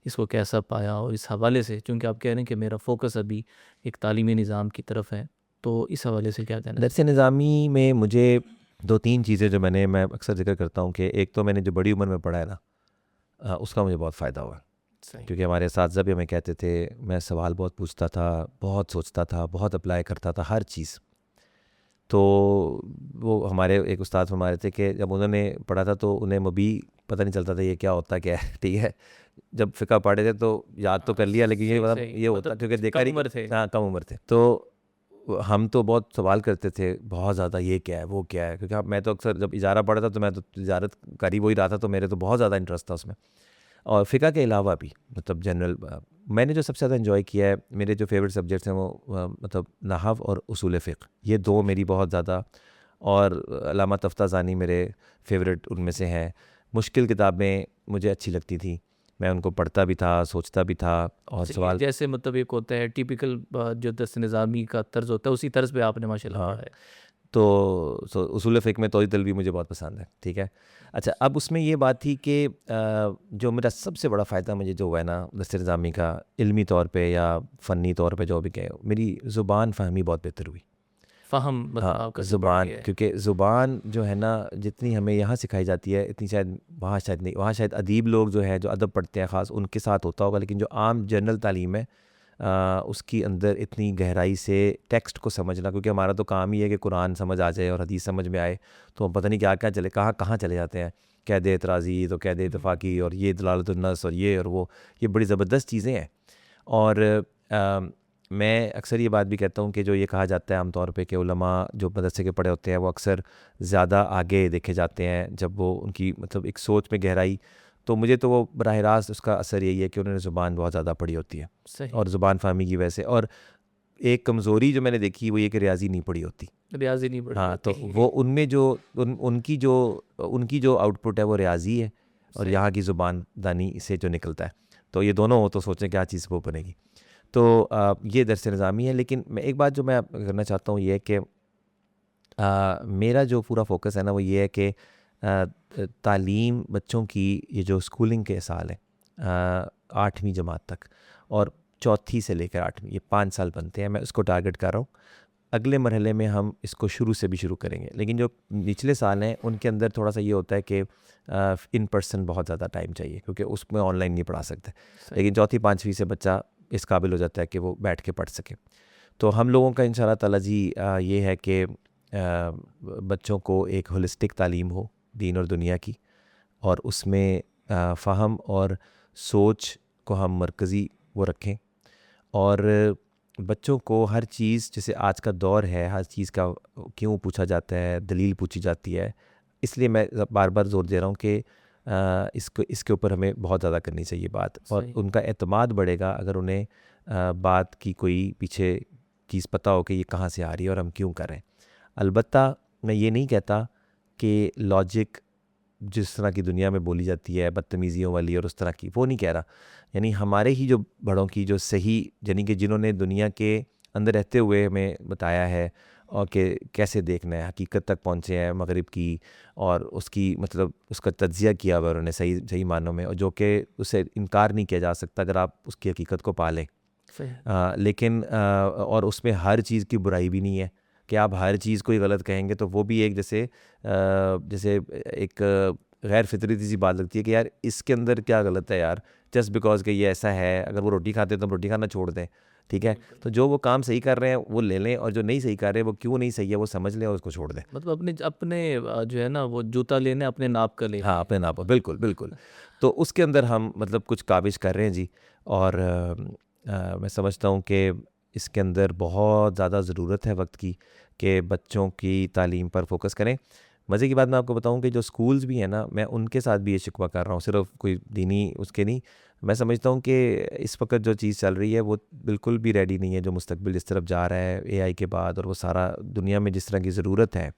इसको कैसा पाया, और इस हवाले से चूँकि आप कह रहे हैं कि मेरा फ़ोकस अभी एक तालीमी निज़ाम की तरफ है, तो इस हवाले से क्या कहना दरस निज़ामी में मुझे 2-3 चीज़ें जो मैं अक्सर ज़िक्र करता हूँ कि एक तो मैंने जो बड़ी उम्र में पढ़ा है ना, उसका मुझे बहुत फ़ायदा हुआ। सही। क्योंकि हमारे असातिज़ा भी हमें कहते थे, मैं सवाल बहुत पूछता था, बहुत सोचता था, बहुत अप्लाई करता था हर चीज़। तो वो हमारे एक उस्ताद हमारे थे कि जब उन्होंने पढ़ा था तो उन्हें मबी पता नहीं चलता था ये क्या होता क्या है। ठीक है, जब फ़िक़्ह पढ़े थे तो याद तो कर लिया, लेकिन ये सही, मतलब सही। ये होता मतलब क्योंकि देखा कम नहीं। उम्र थे। हाँ, कम उम्र थे, तो हम तो बहुत सवाल करते थे बहुत ज़्यादा, ये क्या है, वो क्या है, क्योंकि मैं तो अक्सर जब इजारा पढ़ा था तो मैं तो तिजारत कर ही वही रहा था, तो मेरे तो बहुत ज़्यादा इंटरेस्ट था उसमें। और फ़िक़्ह के अलावा भी मतलब जनरल मैंने जो सबसे ज़्यादा एंजॉय किया है, मेरे जो फेवरेट सब्जेक्ट्स हैं वो मतलब नहव और उसूल फ़िक़्ह, ये दो मेरी बहुत ज़्यादा, और अल्लामा तफ्ताज़ानी मेरे फेवरेट उनमें से हैं। मुश्किल किताबें मुझे अच्छी लगती थी, मैं उनको पढ़ता भी था, सोचता भी था, और सही है, सवाल। जैसे मतलब एक होता है टिपिकल जो दरस निज़ामी का तर्ज होता है, उसी तर्ज पे आपने माशाल्लाह हाँ, पढ़ा है। तो उसूल फ़िक़्ह में तौहीद तलबी मुझे बहुत पसंद है। ठीक है, अच्छा, अब उसमें ये बात थी कि जो मेरा सबसे बड़ा फ़ायदा मुझे जो हुआ है ना दरस निज़ामी का, इल्मी तौर पे या फ़नी तौर पे जो भी कहें, मेरी ज़ुबान फ़हमी बहुत बेहतर हुई। फ़हम मतलब हाँ, आपका जो बढ़ ज़ुबान, गया है। क्योंकि ज़ुबान जो है ना जितनी हमें यहाँ सिखाई जाती है इतनी शायद वहाँ शायद नहीं। वहाँ शायद अदीब लोग जो है, जो अदब पढ़ते हैं ख़ास, उनके साथ होता होगा, लेकिन जो आम जनरल तालीम है उसकी अंदर इतनी गहराई से टेक्स्ट को समझना, क्योंकि हमारा तो काम ही है कि कुरान समझ आ जाए और हदीस समझ में आए, तो हम पता नहीं क्या क्या चले कहाँ चले जाते हैं, कैद एतराज़ी तो कैद इत्तफ़ाक़ी और ये दलालतुन नस और ये और वो, ये बड़ी ज़बरदस्त चीज़ें हैं। और मैं अक्सर ये बात भी कहता हूँ कि जो ये कहा जाता है आमतौर पे कि उलमा जो मदरसे के पढ़े होते हैं वो अक्सर ज़्यादा आगे देखे जाते हैं जब वो उनकी मतलब एक सोच में गहराई, तो मुझे तो वो बराह रास्त उसका असर यही है कि उन्होंने ज़ुबान बहुत ज़्यादा पढ़ी होती है, सही। और ज़ुबान फ़हमी की वजह से। और एक कमज़ोरी जो मैंने देखी वो ये कि रियाज़ी नहीं पढ़ी होती। रियाज़ी नहीं बढ़ी हाँ, तो होती। वो उनमें जो उनकी जो आउटपुट है वो रियाज़ी है, और सही। यहाँ की ज़ुबान दानी से जो निकलता है, तो ये दोनों हो तो सोचें क्या चीज़ वो बनेगी। तो ये दरस निज़ामी है। लेकिन मैं एक बात जो मैं करना चाहता हूँ ये है कि मेरा जो पूरा फोकस है ना वो ये है कि तालीम बच्चों की, ये जो स्कूलिंग के साल हैं 8वीं जमात तक और चौथी से लेकर 8वीं, ये 5 साल बनते हैं, मैं उसको टारगेट कर रहा हूँ। अगले मरहले में हम इसको शुरू से भी शुरू करेंगे, लेकिन जो निचले साल हैं उनके अंदर थोड़ा सा ये होता है कि इन पर्सन बहुत ज़्यादा टाइम चाहिए, क्योंकि उसमें ऑनलाइन नहीं पढ़ा सकते। लेकिन चौथी 5वीं से बच्चा इस काबिल हो जाता है कि वो बैठ के पढ़ सके। तो हम लोगों का इंशाअल्लाह ताला जी ये है कि बच्चों को एक होलिस्टिक तालीम हो दीन और दुनिया की, और उसमें फ़हम और सोच को हम मरकज़ी वो रखें, और बच्चों को हर चीज़, जैसे आज का दौर है, हर चीज़ का क्यों पूछा जाता है, दलील पूछी जाती है, इसलिए मैं बार बार ज़ोर दे रहा हूँ कि इसके ऊपर हमें बहुत ज़्यादा करनी चाहिए बात, और उनका एतमाद बढ़ेगा अगर उन्हें बात की कोई पीछे चीज़ पता हो कि ये कहाँ से आ रही है और हम क्यों कर रहे हैं। अलबत्ता मैं ये नहीं कहता कि लॉजिक जिस तरह की दुनिया में बोली जाती है बदतमीज़ियों वाली और उस तरह की, वो नहीं कह रहा। यानी हमारे ही जो बड़ों की जो सही, यानी कि जिन्होंने दुनिया के अंदर रहते हुए हमें बताया है और कि कैसे देखना है, हकीकत तक पहुँचे हैं मगरिब की, और उसकी मतलब उसका तज्ज़िया किया हुआ उन्होंने सही सही मानों में, और जो कि उससे इनकार नहीं किया जा सकता अगर आप उसकी हकीकत को पा लें। सही। लेकिन और उसमें हर चीज़ की बुराई भी नहीं है कि आप हर चीज़ को ही गलत कहेंगे, तो वो भी एक जैसे एक गैर फितरी सी बात लगती है कि यार इसके अंदर क्या गलत है यार, जस्ट बिकॉज कि ये ऐसा है, अगर वो रोटी खाते हैं तो हम रोटी खाना छोड़ दें, ठीक है। तो जो वो काम सही कर रहे हैं वो ले लें, और जो नहीं सही कर रहे हैं वो क्यों नहीं सही है वो समझ लें और उसको छोड़ दें। मतलब अपने अपने जो है ना वो जूता लेने अपने नाप का लेना हाँ, अपने नाप पर, बिल्कुल बिल्कुल। तो उसके अंदर हम मतलब कुछ काविश कर रहे हैं जी। और मैं समझता हूँ कि इसके अंदर बहुत ज़्यादा ज़रूरत है वक्त की, कि बच्चों की तालीम पर फोकस करें। मज़े की बात मैं आपको बताऊं कि जो स्कूल्स भी हैं ना, मैं उनके साथ भी ये शिकवा कर रहा हूँ, सिर्फ कोई दीनी उसके नहीं। मैं समझता हूँ कि इस वक्त जो चीज़ चल रही है वो बिल्कुल भी रेडी नहीं है, जो मुस्तकबिल जिस तरफ जा रहा है एआई के बाद, और वो सारा दुनिया में जिस तरह की ज़रूरत है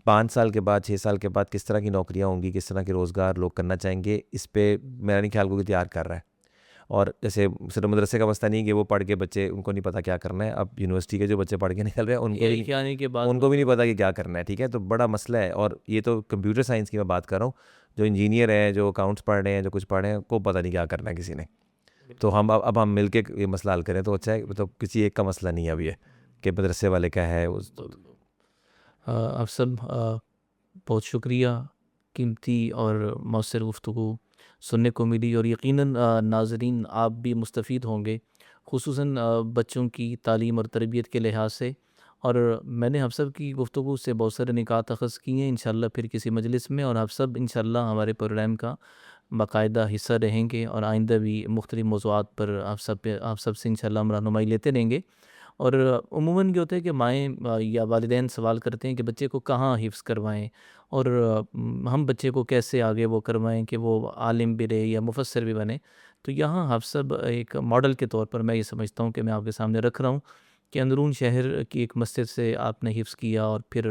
5 साल के बाद 6 साल के बाद किस तरह की नौकरियां होंगी, किस तरह के रोज़गार लोग करना चाहेंगे, इस पे मेरा नहीं ख्याल को तैयार कर रहा है। और जैसे सिर्फ मदरसे का मसला नहीं कि वो पढ़ के बच्चे, उनको नहीं पता क्या करना है। अब यूनिवर्सिटी के जो बच्चे पढ़ के निकल रहे हैं एआई के आने के बाद उनको भी नहीं पता कि क्या करना है, ठीक है। तो बड़ा मसला है। और ये तो कंप्यूटर साइंस की मैं बात कर रहा हूँ, जो इंजीनियर हैं, जो अकाउंट्स पढ़ रहे हैं, जो कुछ पढ़ रहे हैं, को पता नहीं क्या करना है किसी ने। तो हम अब हम मिल के ये मसला हल करें तो अच्छा है। मतलब किसी एक का मसला नहीं है अब ये कि मदरसे वाले का है उस। आप सब बहुत शुक्रिया, कीमती और मौसर गुफ्तगू सुनने को मिली, और यकीनन नाज़रीन आप भी मुस्तफ़ीद होंगे, ख़ुसूसन बच्चों की तालीम और तरबियत के लिहाज से। और मैंने आप सब की गुफ्तगू से बहुत सारे निकात अख़ज़ किए हैं। इंशाअल्लाह फिर किसी मजलिस में, और आप सब इंशाअल्लाह हमारे प्रोग्राम का बाकायदा हिस्सा रहेंगे, और आइंदा भी मुख्तलिफ़ मौज़ूआत पर आप सब से इंशाअल्लाह हम रहनुमाई लेते रहेंगे। और उमूमन ये होता है कि माएँ या वालिदैन सवाल करते हैं कि बच्चे को कहाँ हिफ्ज़ करवाएँ, और हम बच्चे को कैसे आगे वो करवाएँ कि वो आलिम भी रहे या मुफ़स्सिर भी बने। तो यहाँ आप सब एक मॉडल के तौर पर मैं ये समझता हूँ कि मैं आपके सामने रख रहा हूँ कि अंदरून शहर की एक मस्जिद से आपने हिफ्ज़ किया, और फिर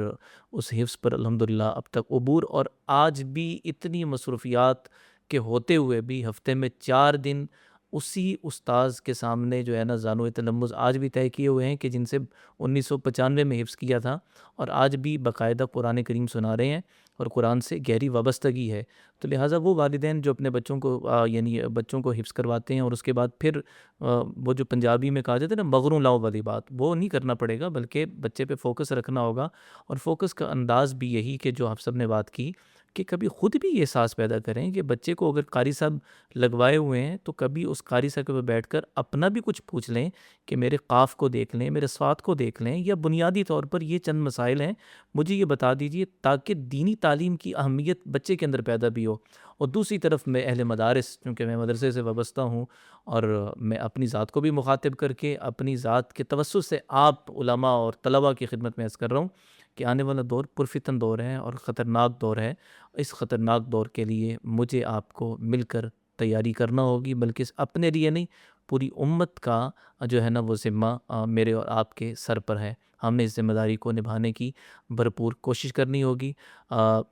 उस हिफ्ज़ पर अल्हम्दुलिल्लाह अब तक अबूर, और आज भी इतनी मसरूफ़ियात के होते हुए भी हफ़्ते में 4 दिन उसी उस्ताज़ के सामने जो है ना ज़ानो तलम्मुज़ आज भी तय किए हुए हैं कि जिनसे 1995 में हिफ्ज़ किया था, और आज भी बाकायदा कुरान करीम सुना रहे हैं, और कुरान से गहरी वाबस्तगी है। तो लिहाजा वो वालिदैन जो अपने बच्चों को यानी बच्चों को हिफ्ज़ करवाते हैं, और उसके बाद फिर वो जो पंजाबी में कहा जाता है ना मगरू लाओ वाली बात, वो नहीं करना पड़ेगा, बल्कि बच्चे पे फ़ोकस रखना होगा। और फ़ोकस का अंदाज़ भी यही कि जो आप सब ने बात की, कि कभी ख़ुद भी ये एहसास पैदा करें कि बच्चे को अगर कारी साहब लगवाए हुए हैं, तो कभी उस कारी साहब के पास बैठकर अपना भी कुछ पूछ लें कि मेरे क़ाफ़ को देख लें, मेरे स्वाद को देख लें, या बुनियादी तौर पर ये चंद मसाइल हैं, मुझे ये बता दीजिए, ताकि दीनी तालीम की अहमियत बच्चे के अंदर पैदा भी हो। और दूसरी तरफ मैं अहले मदारिस, चूँकि मैं मदरसे से वाबस्ता हूँ, और मैं अपनी ज़ात को भी मुखातिब करके अपनी ज़ात के तवस्सुत से आप उलमा और तलबा की खिदमत में अर्ज़ कर रहा हूँ कि आने वाला दौर पुरफितन दौर है और ख़तरनाक दौर है। इस ख़तरनाक दौर के लिए मुझे आपको मिलकर तैयारी करना होगी, बल्कि अपने लिए नहीं, पूरी उम्मत का जो है ना वो ज़िम्मा मेरे और आपके सर पर है। हमने इस ज़िम्मेदारी को निभाने की भरपूर कोशिश करनी होगी।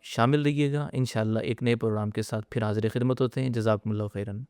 शामिल रहिएगा, इंशाअल्लाह एक नए प्रोग्राम के साथ फिर हाज़िर ख़िदमत होते हैं। जज़ाकुमुल्लाह खैरन।